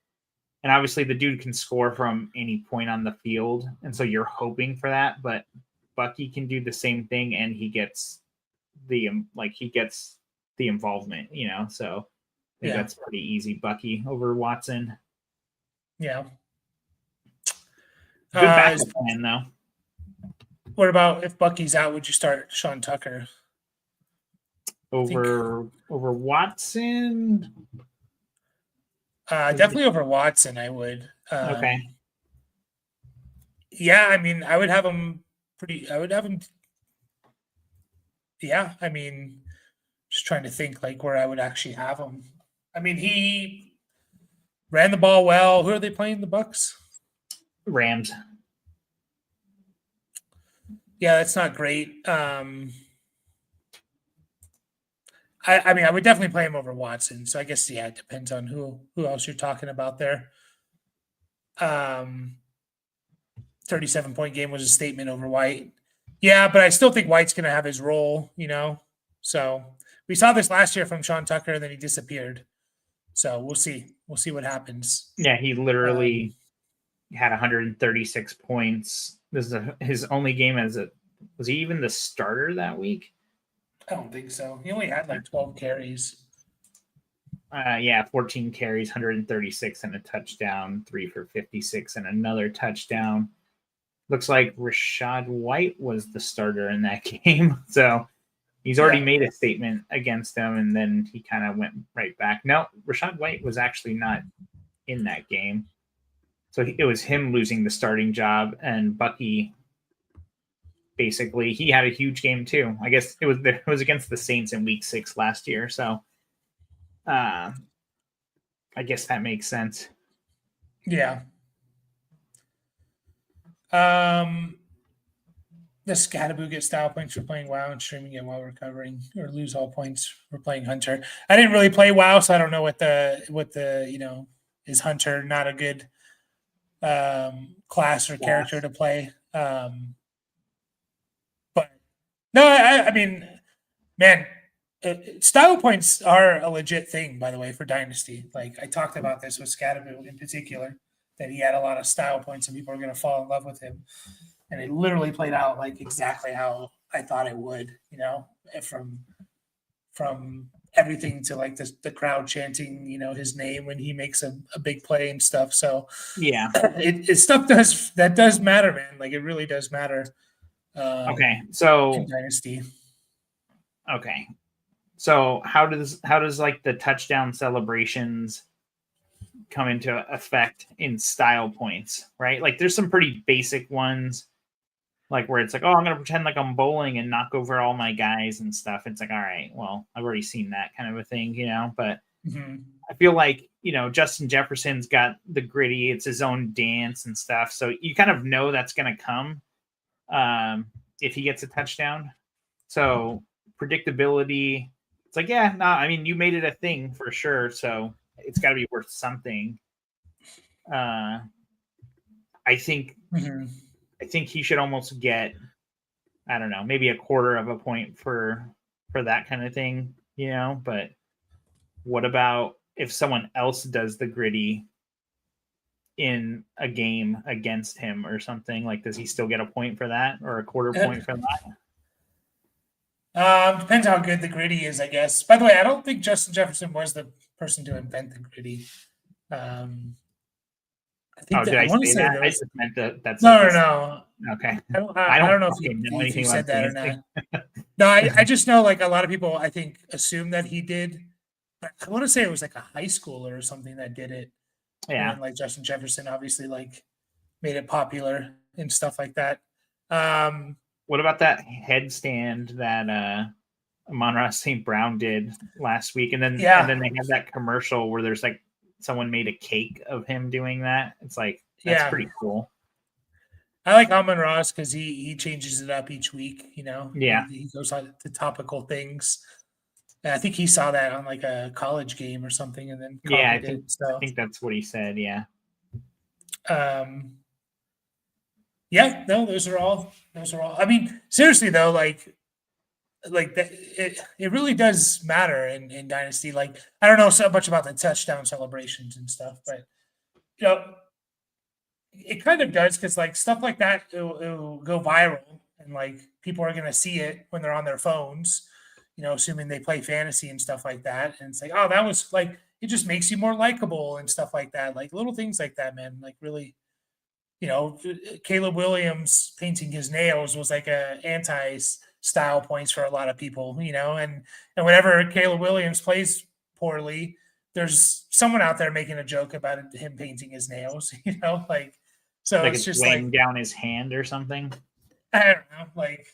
and obviously the dude can score from any point on the field, and so you're hoping for that. But Bucky can do the same thing, and he gets the involvement. So I think that's pretty easy. Bucky over Watson. Yeah. Good backup plan though. What about if Bucky's out? Would you start Sean Tucker over Watson? Definitely over Watson. I would. Okay. Yeah, I mean, I would have him. Yeah, I mean, just trying to think like where I would actually have him. I mean, he ran the ball well. Who are they playing? The Bucks? Rams. Yeah, that's not great. I mean, I would definitely play him over Watson. So I guess it depends on who else you're talking about there. 37-point game was a statement over White. Yeah, but I still think White's going to have his role. So we saw this last year from Sean Tucker, and then he disappeared. So we'll see. We'll see what happens. Yeah, he literally had 136 points. This is his only game was he even the starter that week? I don't think so. He only had like 12 carries. 14 carries, 136 and a touchdown, 3 for 56 and another touchdown. Looks like Rachaad White was the starter in that game. So he's already made a statement against them, and then he kind of went right back. No, Rachaad White was actually not in that game. So it was him losing the starting job, and Bucky, basically, he had a huge game too. I guess it was against the Saints in Week 6 last year. So I guess that makes sense. Yeah. The Scatterboo get style points for playing WoW and streaming it while recovering, or lose all points for playing Hunter. I didn't really play WoW, so I don't know what the is Hunter not a good class or character to play. But no, I mean, man, style points are a legit thing, by the way, for Dynasty. Like I talked about this with Scatterboo in particular, that he had a lot of style points and people are going to fall in love with him. And it literally played out like exactly how I thought it would, from everything to like the crowd chanting, his name when he makes a big play and stuff. So yeah, it stuff does matter, man. Like it really does matter. Okay, so in Dynasty. Okay, so how does like the touchdown celebrations come into effect in style points, right? Like there's some pretty basic ones, like where it's like, oh, I'm gonna pretend like I'm bowling and knock over all my guys and stuff. It's like, all right, well, I've already seen that kind of a thing, but I feel like, Justin Jefferson's got the gritty, it's his own dance and stuff. So you kind of know that's gonna come if he gets a touchdown. So predictability, it's like, I mean, you made it a thing for sure, so it's got to be worth something. I think he should almost get, I don't know, maybe a quarter of a point for that kind of thing, but what about if someone else does the gritty in a game against him or something? Like, does he still get a point for that, or a quarter point for that? Depends how good the gritty is, I guess. By the way, I don't think Justin Jefferson was the person to invent the gritty. I think did I say that? I just meant that's no. Okay. I don't know if you said that or not. No, I just know like a lot of people I think assume that he did. I want to say it was like a high schooler or something that did it. Yeah. And like Justin Jefferson obviously like made it popular and stuff like that. What about that headstand that Amon-Ra St. Brown did last week? And then they had that commercial where there's like someone made a cake of him doing that. It's like, that's pretty cool. I like Amon-Ra because he changes it up each week, Yeah. He goes on to topical things. And I think he saw that on like a college game or something and then I think that's what he said, yeah. Those are all. I mean, seriously though, like like that, it really does matter in Dynasty. Like, I don't know so much about the touchdown celebrations and stuff, but you know, it kind of does because like stuff like that it'll go viral and like people are gonna see it when they're on their phones, assuming they play fantasy and stuff like that. And it's like, oh, that was like it just makes you more likable and stuff like that. Like little things like that, man. Like really, Caleb Williams painting his nails was like a anti style points for a lot of people, and whenever Caleb Williams plays poorly, there's someone out there making a joke about him painting his nails, like so Like it's it's just weighing like down his hand or something. I don't know, like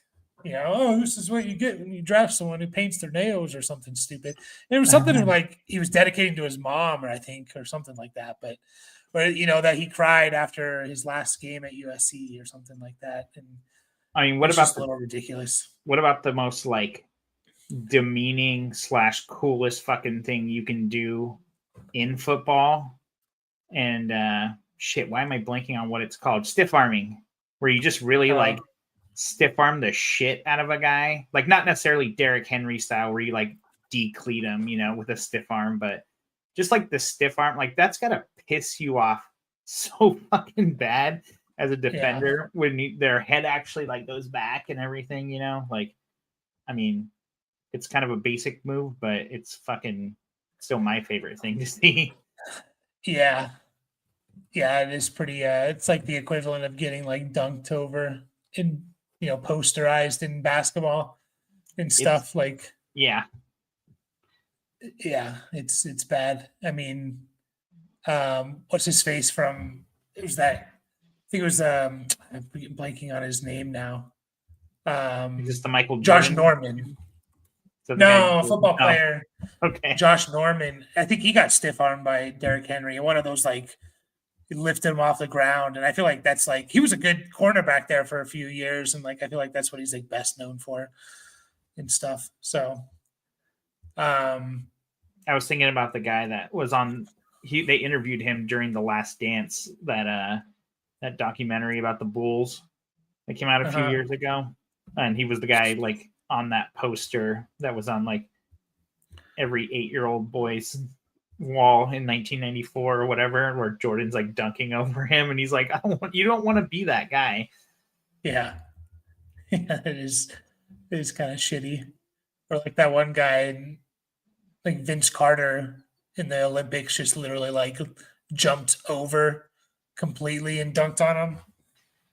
oh, this is what you get when you draft someone who paints their nails or something stupid. And it was something like he was dedicating to his mom, or I think, or something like that. But that he cried after his last game at USC or something like that. And I mean, what it's about just a little ridiculous. what about the most like demeaning / coolest fucking thing you can do in football? And shit, why am I blanking on what it's called? Stiff arming, where you just really like stiff arm the shit out of a guy. Like not necessarily Derrick Henry style where you like decleat him, with a stiff arm, but just like the stiff arm, like that's gotta piss you off so fucking bad as a defender when their head actually like goes back and everything, like, I mean, it's kind of a basic move, but it's fucking still my favorite thing to see. Yeah. Yeah, it is pretty it's like the equivalent of getting like dunked over and posterized in basketball and stuff. Like yeah, it's bad. I mean, what's his face from it was that I think it was I'm blanking on his name now. is this the Michael Josh Jordan? Norman. So No, football player. Okay. Josh Norman. I think he got stiff armed by Derrick Henry. One of those like he lifted him off the ground. And I feel like that's like he was a good cornerback there for a few years. And like I feel like that's what he's like best known for and stuff. So I was thinking about the guy that was on they interviewed him during The Last Dance, that documentary about the Bulls that came out a few years ago. And he was the guy like on that poster that was on like every 8-year-old boy's wall in 1994 or whatever, where Jordan's like dunking over him and he's like, you don't want to be that guy. Yeah. It is kind of shitty. Or like that one guy, like Vince Carter in the Olympics, just literally like jumped over completely and dunked on him.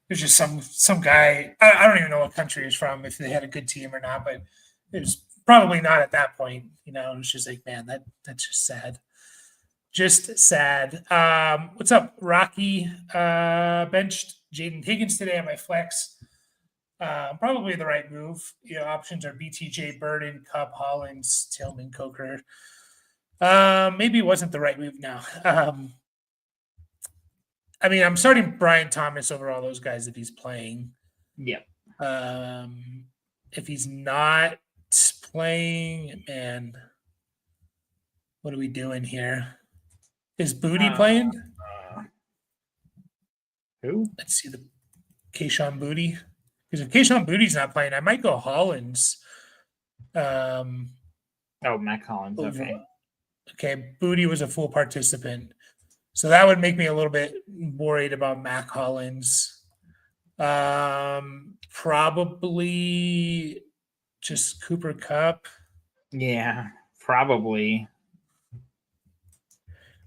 There's just some guy. I don't even know what country he's from, if they had a good team or not, but it was probably not at that point. It was just like, man, that's just sad. Just sad. What's up, Rocky? Benched Jaden Higgins today on my flex. Probably the right move. Options are BTJ, Burden, Cup, Hollins, Tillman, Coker. Maybe it wasn't the right move now. I mean, I'm starting Brian Thomas over all those guys if he's playing. Yeah. If he's not playing, man, what are we doing here? Is Booty playing? Who? Let's see the Kayshon Booty. Because if Kayshon Booty's not playing, I might go Hollins. Mac Hollins. Okay. Okay, Booty was a full participant. So that would make me a little bit worried about Mac Hollins. Probably just Cooper Kupp. Yeah, probably.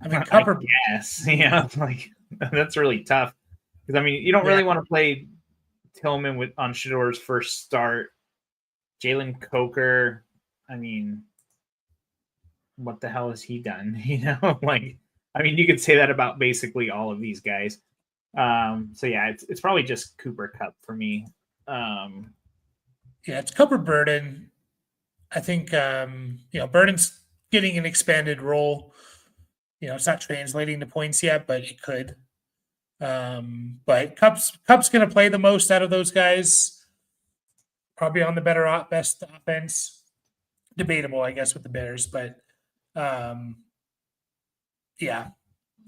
I mean, Kupp. Yes, yeah, like that's really tough because I mean, you don't really want to play Tillman on Shador's first start. Jalen Coker. I mean, what the hell has he done? Like. I mean, you could say that about basically all of these guys. So yeah, it's probably just Cooper Kupp for me. It's Kupp or Burden. I think Burden's getting an expanded role. It's not translating to points yet, but it could. But Kupp's going to play the most out of those guys. Probably on the best offense. Debatable, I guess, with the Bears, but. Yeah,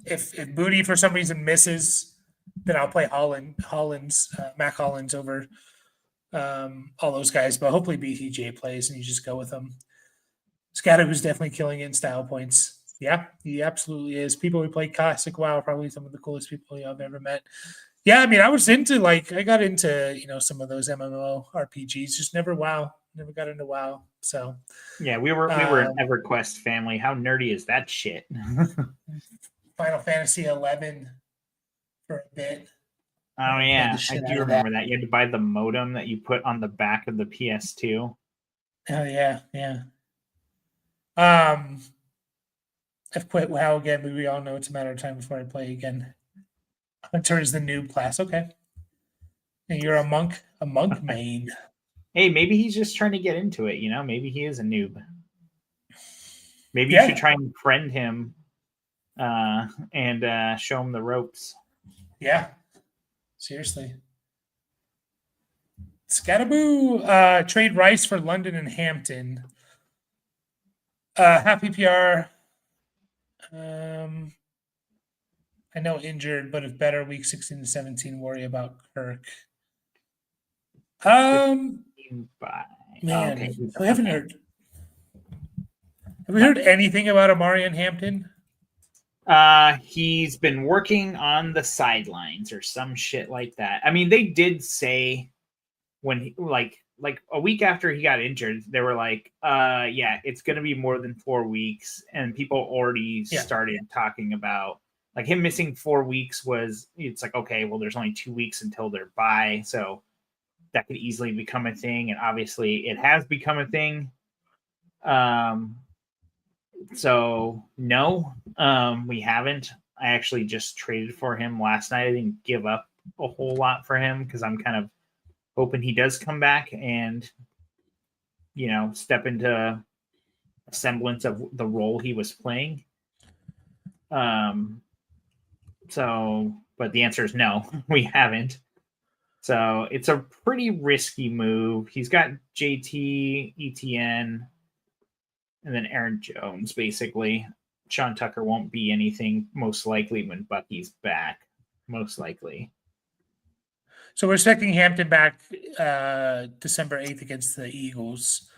if Booty for some reason misses, then I'll play Mac Hollins over all those guys, but hopefully BTJ plays and you just go with them. Scatter, who's definitely killing it in style points. Yeah, he absolutely is. People who play classic WoW are probably some of the coolest people I've ever met. Yeah, I mean, I was into I got into some of those MMO RPGs, just never WoW. Never got into WoW. So yeah, we were an EverQuest family. How nerdy is that shit? Final Fantasy 11 for a bit. Oh yeah, I do remember that. You had to buy the modem that you put on the back of the PS2. Oh yeah, yeah. I've quit WoW again, but we all know it's a matter of time before I play again. Hunter is the noob class. Okay. And you're a monk main. Hey, maybe he's just trying to get into it, Maybe he is a noob. Maybe you should try and friend him and show him the ropes. Yeah. Seriously. Scatterboo, trade Rice for London and Hampton. Half PPR. I know injured, but if better, week 16 to 17, worry about Kirk. Man, okay. I haven't heard. Have we heard anything about Amari and Hampton? He's been working on the sidelines or some shit like that. I mean, they did say when he, like a week after he got injured, they were like, yeah, it's going to be more than 4 weeks. And people already started talking about like him missing 4 weeks it's like, okay, well, there's only 2 weeks until they're bye. So that could easily become a thing. And obviously it has become a thing. So no, we haven't. I actually just traded for him last night. I didn't give up a whole lot for him because I'm kind of hoping he does come back and step into a semblance of the role he was playing. But the answer is no, we haven't. So it's a pretty risky move. He's got JT, ETN, and then Aaron Jones, basically. Sean Tucker won't be anything, most likely, when Bucky's back, most likely. So we're expecting Hampton back December 8th against the Eagles.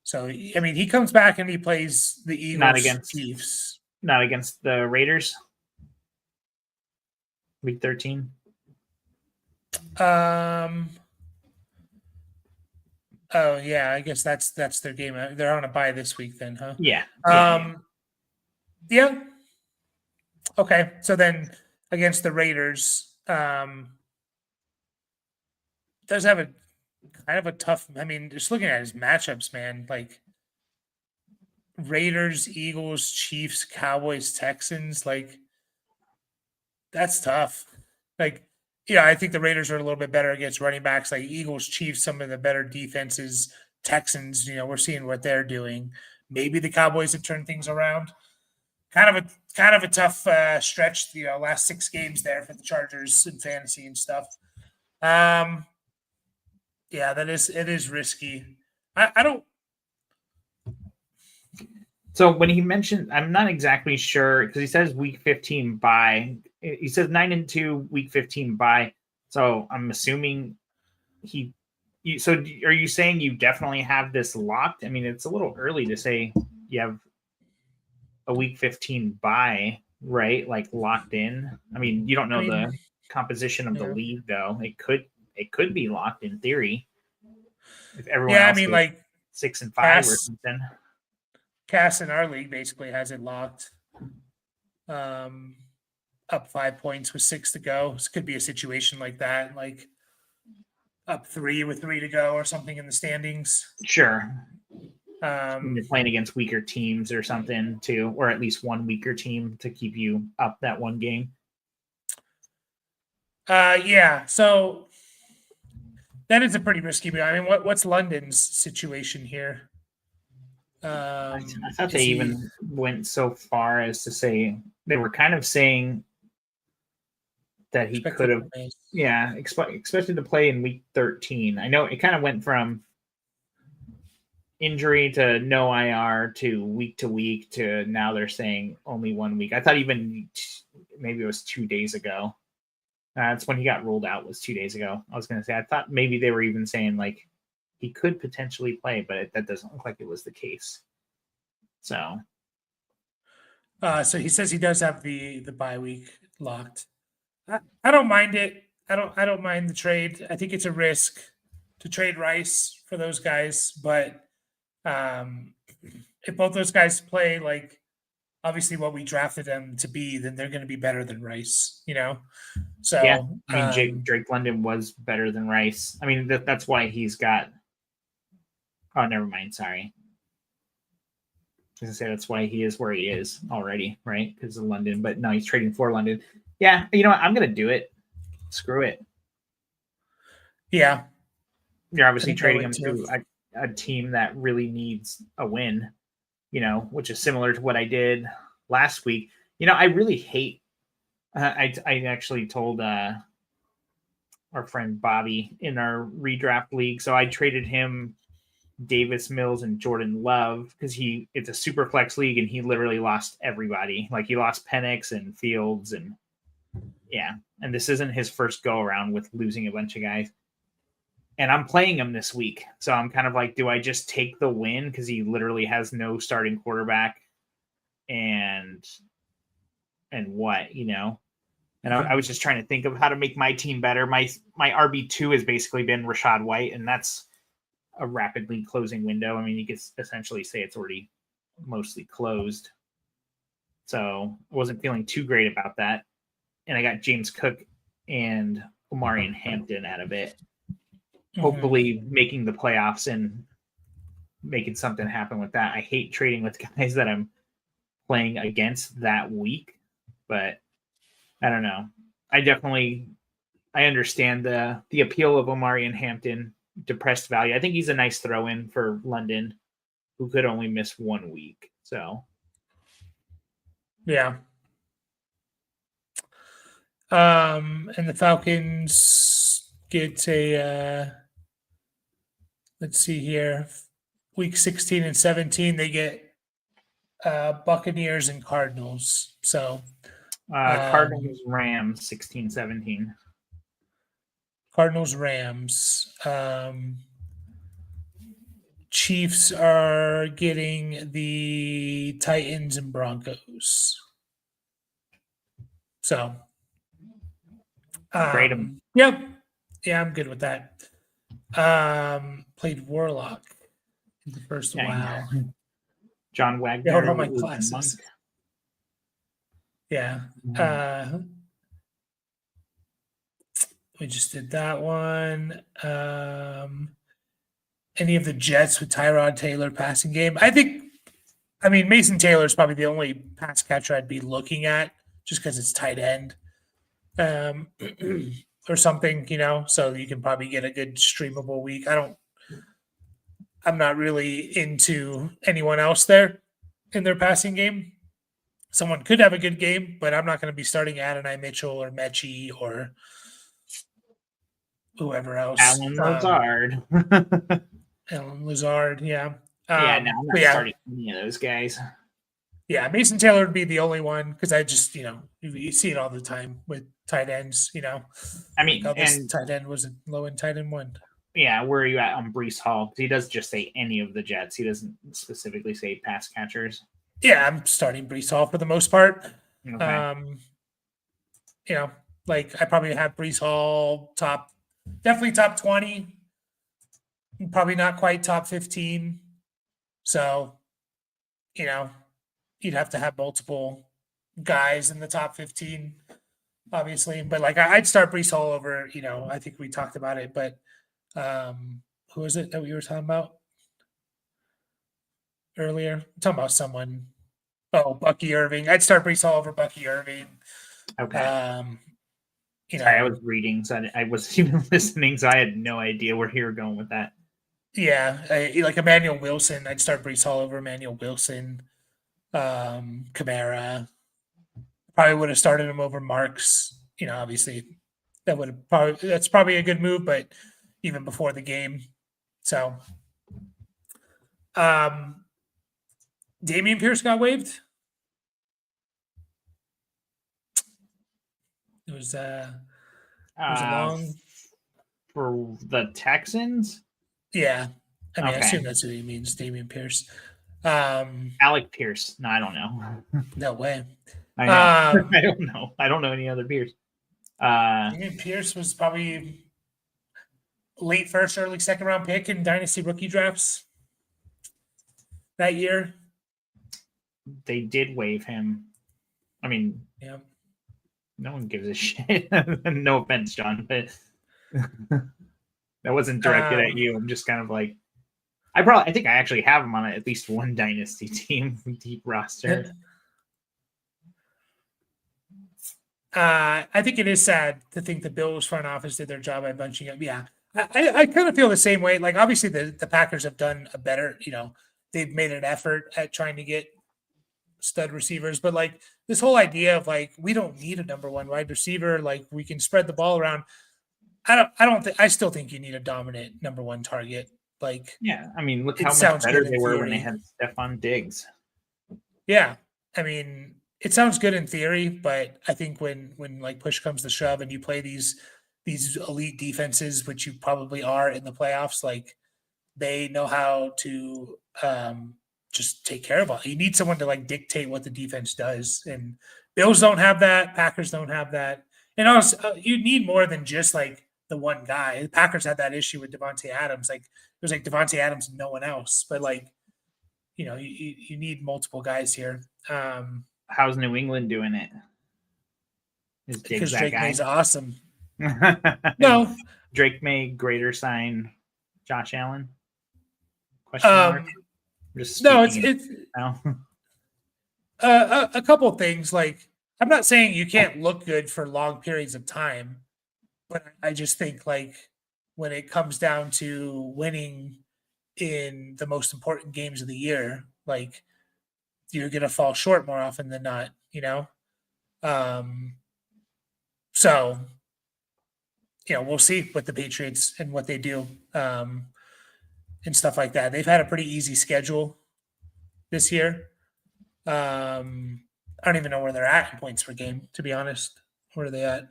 So, I mean, he comes back and he plays the Eagles, not against Chiefs. Not against the Raiders? Week 13? Oh, yeah, I guess that's their game. They're on a bye this week then, huh? Yeah. Yeah. Okay, so then against the Raiders, does have a kind of a tough. I mean, just looking at his matchups, man, like Raiders, Eagles, Chiefs, Cowboys, Texans, like that's tough. Like, yeah, I think the Raiders are a little bit better against running backs, like Eagles, Chiefs, some of the better defenses. Texans, we're seeing what they're doing. Maybe the Cowboys have turned things around. Kind of a tough stretch, last 6 games there for the Chargers in fantasy and stuff. Yeah, it is risky. I don't. So when he mentioned, I'm not exactly sure because he says week 15 bye. He says 9-2 week 15 bye. So I'm assuming so are you saying you definitely have this locked? I mean, it's a little early to say you have a week 15 bye, right? Like locked in. I mean, you don't know the composition of the league though. It could be locked in theory. If everyone else like 6-5 or something. Cass in our league basically has it locked. Up 5 points with 6 to go. This could be a situation like that, like up 3 with 3 to go or something in the standings. Sure. You're playing against weaker teams or something too, or at least one weaker team to keep you up that one game. Yeah. So that is a pretty risky move. I mean, what's London's situation here? I thought they even went so far as to say they were kind of saying that he could have, expected to play in week 13. I know it kind of went from injury to no IR to week to now they're saying only 1 week. I thought even maybe it was 2 days ago That's when he got ruled out, was 2 days ago. I was going to say, I thought maybe they were even saying like he could potentially play, but that doesn't look like it was the case. So So he says he does have the bye week locked. I don't mind it. I don't mind the trade. I think it's a risk to trade Rice for those guys, but if both those guys play like obviously what we drafted them to be, then they're going to be better than Rice, you know? So, yeah, I mean, Drake London was better than Rice. I mean, that's why he's got. Oh, never mind. Sorry. I was gonna say that's why he is where he is already, right? Because of London, but no, he's trading for London. Yeah, you know what? I'm gonna do it. Screw it. yeah, You're obviously I think I trading him would too. to a team that really needs a win, you know, which is similar to what I did last week. You know, I really hate. I actually told our friend Bobby in our redraft league, so I traded him Davis Mills and Jordan Love because it's a super flex league and he literally lost everybody. Like he lost Penix and Fields and yeah. And this isn't his first go around with losing a bunch of guys. And I'm playing him this week. So I'm kind of like, do I just take the win? Because he literally has no starting quarterback and what, you know? And I was just trying to think of how to make my team better. My RB2 has basically been Rachaad White, and that's a rapidly closing window. I mean, you could essentially say it's already mostly closed. So I wasn't feeling too great about that. And I got James Cook and Omarion Hampton out of it. Hopefully making the playoffs and making something happen with that. I hate trading with guys that I'm playing against that week, but I don't know. I understand the appeal of Omarion Hampton, depressed value. I think he's a nice throw in for London, who could only miss 1 week. So yeah. And the Falcons get let's see here, week 16 and 17, they get Buccaneers and Cardinals. So Cardinals, Rams, 16-17. Cardinals, Rams. Chiefs are getting the Titans and Broncos. So, Trade 'em. Yep. Yeah, I'm good with that. Played Warlock in the first. Yeah. Wow. John Yeah, hold Wagner on my was the glasses. monk. Yeah. We just did that one. Any of the Jets with Tyrod Taylor passing game? I mean, Mason Taylor is probably the only pass catcher I'd be looking at just because it's tight end or something, you know, so you can probably get a good streamable week. I'm not really into anyone else there in their passing game. Someone could have a good game, but I'm not going to be starting Adonai Mitchell or Mechie or whoever else. Alan Lazard. Alan Lazard, yeah. Yeah, no, I'm not starting any of those guys. Yeah, Mason Taylor would be the only one because I just, you know, you see it all the time with tight ends, you know. I mean, like this tight end was a low end tight end one. Yeah, where are you at on Breece Hall? He does just say any of the Jets. He doesn't specifically say pass catchers. Yeah, I'm starting Breece Hall for the most part. Okay. You know, like I probably have Breece Hall definitely top 20, probably not quite top 15. So, you know, you'd have to have multiple guys in the top 15, obviously. But like I'd start Breece Hall over, you know, I think we talked about it, but who is it that we were talking about earlier? I'm talking about someone. Oh, Bucky Irving. I'd start Breece Hall over Bucky Irving. Okay. You know, Sorry, I was reading, so I wasn't even listening, so I had no idea where you were going with that. Yeah, like Emmanuel Wilson. I'd start Breece Hall over Emmanuel Wilson. Kamara. Probably would have started him over Marks. You know, obviously that's probably a good move, but even before the game. So Dameon Pierce got waived. It was Was it long? For the Texans? Yeah. I mean, I Okay. assume that's who he means, Damian Pierce. Um, Alec Pierce. No, I don't know. no way. I know. I don't know. I don't know any other Pierce. Damian Pierce was probably late first, early second round pick in dynasty rookie drafts that year. They did waive him. I mean, Yeah. no one gives a shit. No offense, John, but that wasn't directed at you. I'm just kind of like, I think I actually have him on at least one dynasty team deep roster. I think it is sad to think the Bills front office did their job by bunching up. Yeah. I kind of feel the same way. Like, obviously the Packers have done a better, they've made an effort at trying to get stud receivers, but like this whole idea of like, we don't need a number one wide receiver. Like, we can spread the ball around. I still think you need a dominant number one target. Like, yeah, I mean, look it how much sounds better good in they were when they theory. had Stephon Diggs. Yeah. I mean, it sounds good in theory, but I think when like push comes to shove and you play these elite defenses, which you probably are in the playoffs, like they know how to just take care of it. You need someone to like dictate what the defense does, and Bills don't have that. Packers don't have that, and also you need more than just like the one guy. The Packers had that issue with Devontae Adams. Like it was like Devontae Adams and no one else, but like you need multiple guys here. How's New England doing it? Is Diggs Because that Drake guy? May's awesome. No, Drake May greater sign Josh Allen? Question mark. Just no, speaking it's now. a couple of things. Like, I'm not saying you can't look good for long periods of time, but I just think like when it comes down to winning in the most important games of the year, like you're gonna fall short more often than not, So we'll see with the Patriots and what they do, and stuff like that. They've had a pretty easy schedule this year. I don't even know where they're at in points per game, to be honest. Where are they at?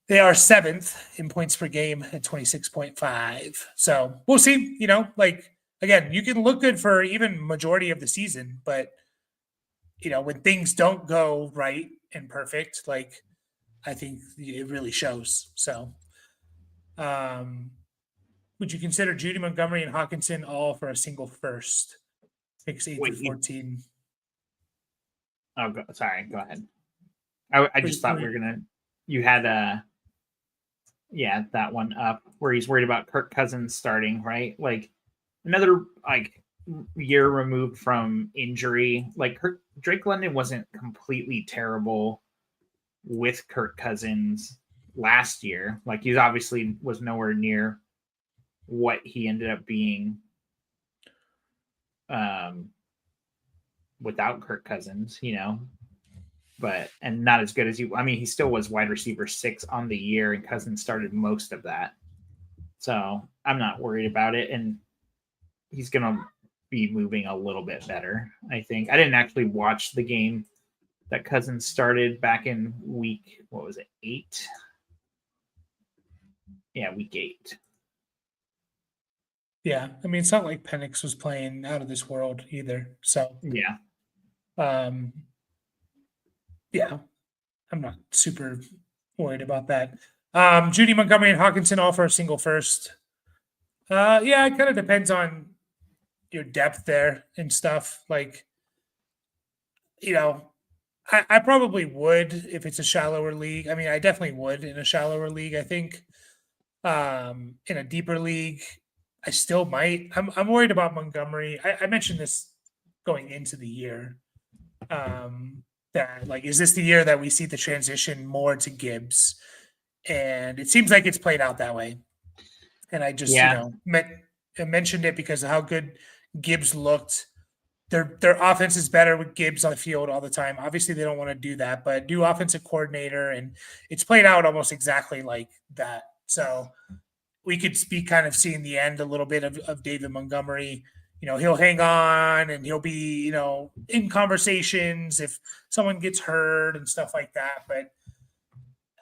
They are 7th in points per game at 26.5. So we'll see. Like, again, you can look good for even majority of the season, but when things don't go right and perfect, like I think it really shows. So would you consider Judy Montgomery and Hawkinson all for a single first? Picks 8 through 14. Sorry, go ahead. I just thought we were gonna. You had that one up where he's worried about Kirk Cousins starting, right? Like another year removed from injury. Like Drake London wasn't completely terrible with Kirk Cousins last year. Like he obviously was nowhere near what he ended up being without Kirk Cousins, but not as good as you. I mean, he still was wide receiver 6 on the year, and Cousins started most of that. So I'm not worried about it, and he's gonna be moving a little bit better. I think I didn't actually watch the game that Cousins started back in week 8? Yeah, week 8. Yeah, I mean, it's not like Penix was playing out of this world either. So yeah, yeah, I'm not super worried about that. Judy Montgomery and Hawkinson all for a single first. Yeah, it kind of depends on your depth there and stuff. Like, I probably would if it's a shallower league. I mean, I definitely would in a shallower league. I think in a deeper league, I still might. I'm worried about Montgomery. I mentioned this going into the year. That like, is this the year that we see the transition more to Gibbs? And it seems like it's played out that way. And I just, mentioned it because of how good Gibbs looked. Their offense is better with Gibbs on the field all the time. Obviously, they don't want to do that, but new offensive coordinator, and it's played out almost exactly like that. So we could be kind of seeing the end a little bit of David Montgomery. He'll hang on and he'll be, in conversations if someone gets hurt and stuff like that. But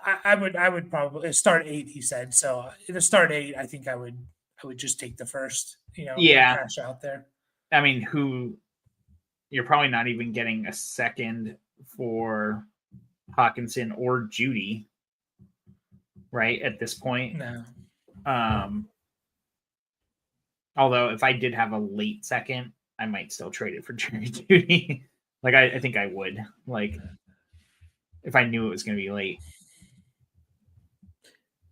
I would probably start 8. He said so. In the start 8, I think I would just take the first. Yeah. Cash out there. I mean, you're probably not even getting a second for Hawkinson or Judy, right? At this point. No. Although if I did have a late second, I might still trade it for Jerry Judy. Like I think I would. Like if I knew it was going to be late.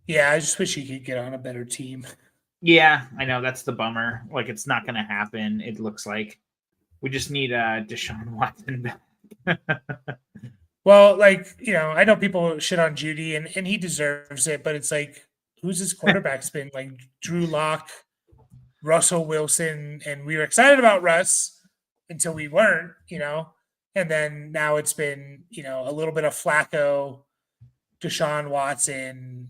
Yeah, I just wish he could get on a better team. Yeah, I know that's the bummer. Like it's not going to happen. It looks like we just need Deshaun Watson back. Well, like, I know people shit on Judy and he deserves it, but it's like, who's his quarterback's been? Like Drew Lock, Russell Wilson, and we were excited about Russ until we weren't, and then now it's been, a little bit of Flacco, Deshaun Watson,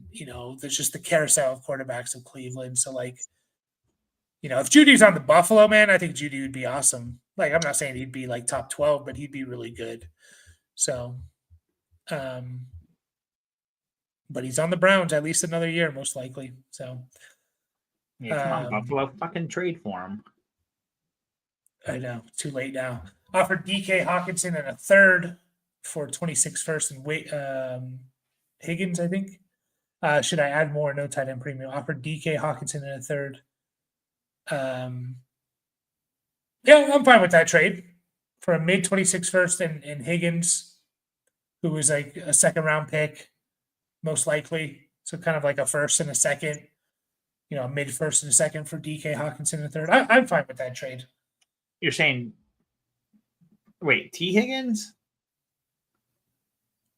there's just the carousel of quarterbacks of Cleveland. So like, if Judy's on the Buffalo, man, I think Judy would be awesome. Like, I'm not saying he'd be like top 12, but he'd be really good. So, but he's on the Browns at least another year, most likely. So, yeah, come on, Buffalo, fucking trade for him. I know, too late now. Offered DK Hawkinson and a third for 26 first and Higgins, I think. Should I add more? No tight end premium. Offered DK Hawkinson and a third. Yeah, I'm fine with that trade for a mid 26 first and Higgins, who was like a second round pick, most likely. So kind of like a first and a second, a mid first and a second for DK Hawkinson and a third. I'm fine with that trade. You're saying, wait, T Higgins?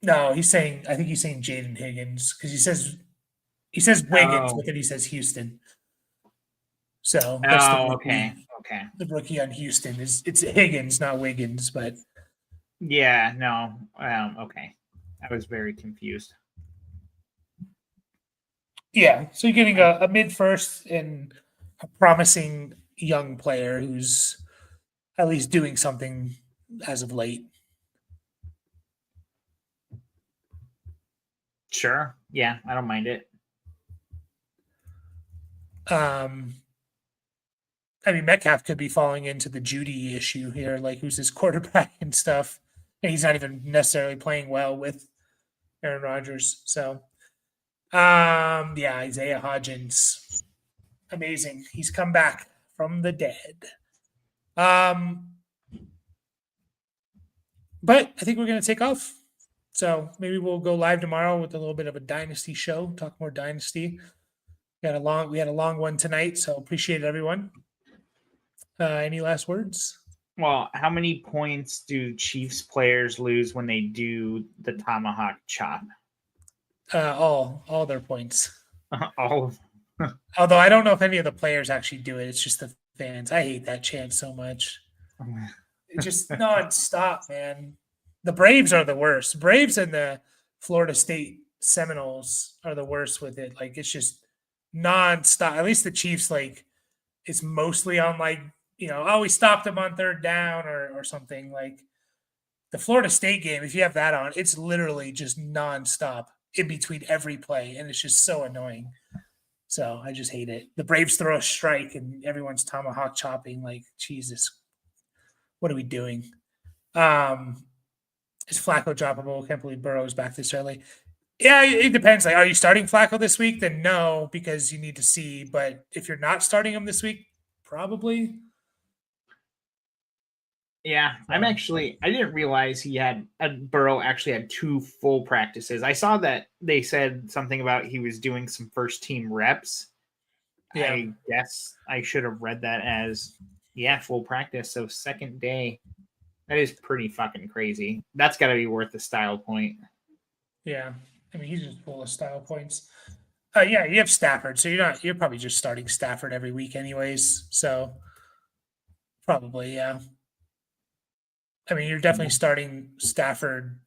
No, I think he's saying Jaden Higgins because he says Wiggins, but then he says Houston. So that's okay. The rookie on Houston it's Higgins, not Wiggins, but yeah, no, okay. I was very confused. Yeah, so you're getting a mid first and a promising young player who's at least doing something as of late. Sure. Yeah, I don't mind it. I mean, Metcalf could be falling into the Judy issue here, like who's his quarterback and stuff. And he's not even necessarily playing well with Aaron Rodgers. So, yeah, Isaiah Hodgins, amazing. He's come back from the dead. But I think we're going to take off. So maybe we'll go live tomorrow with a little bit of a dynasty show, talk more dynasty. We had a long one tonight, so appreciate everyone. Any last words? Well, how many points do Chiefs players lose when they do the tomahawk chop? All their points. All of Although I don't know if any of the players actually do it. It's just the fans. I hate that chant so much. It's just nonstop, man. The Braves are the worst. Braves and the Florida State Seminoles are the worst with it. Like, it's just nonstop. At least the Chiefs, like, it's mostly on, like, we stopped them on third down or something. Like, the Florida State game, if you have that on, it's literally just nonstop in between every play. And it's just so annoying. So I just hate it. The Braves throw a strike and everyone's tomahawk chopping. Like, Jesus, what are we doing? Is Flacco droppable? Can't believe Burrow's back this early. Yeah, it depends. Like, are you starting Flacco this week? Then no, because you need to see. But if you're not starting him this week, probably. Yeah, I didn't realize Burrow actually had 2 full practices. I saw that they said something about he was doing some first team reps. Yeah. I guess I should have read that as, full practice. So second day. That is pretty fucking crazy. That's got to be worth the style point. Yeah. I mean, he's just full of style points. Yeah, you have Stafford. So you're probably just starting Stafford every week anyways. So probably, yeah. I mean, you're definitely starting Stafford.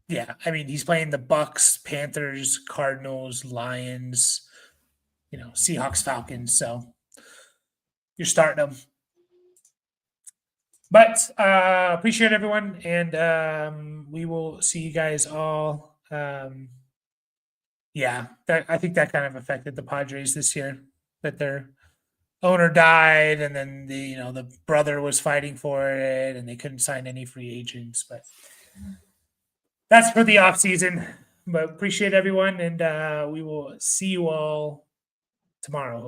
Yeah, I mean, he's playing the Bucks, Panthers, Cardinals, Lions, Seahawks, Falcons. So you're starting them. But appreciate everyone, and we will see you guys all Yeah, I think that kind of affected the Padres this year, that their owner died, and then the brother was fighting for it, and they couldn't sign any free agents. But that's for the off season. But appreciate everyone, and we will see you all tomorrow.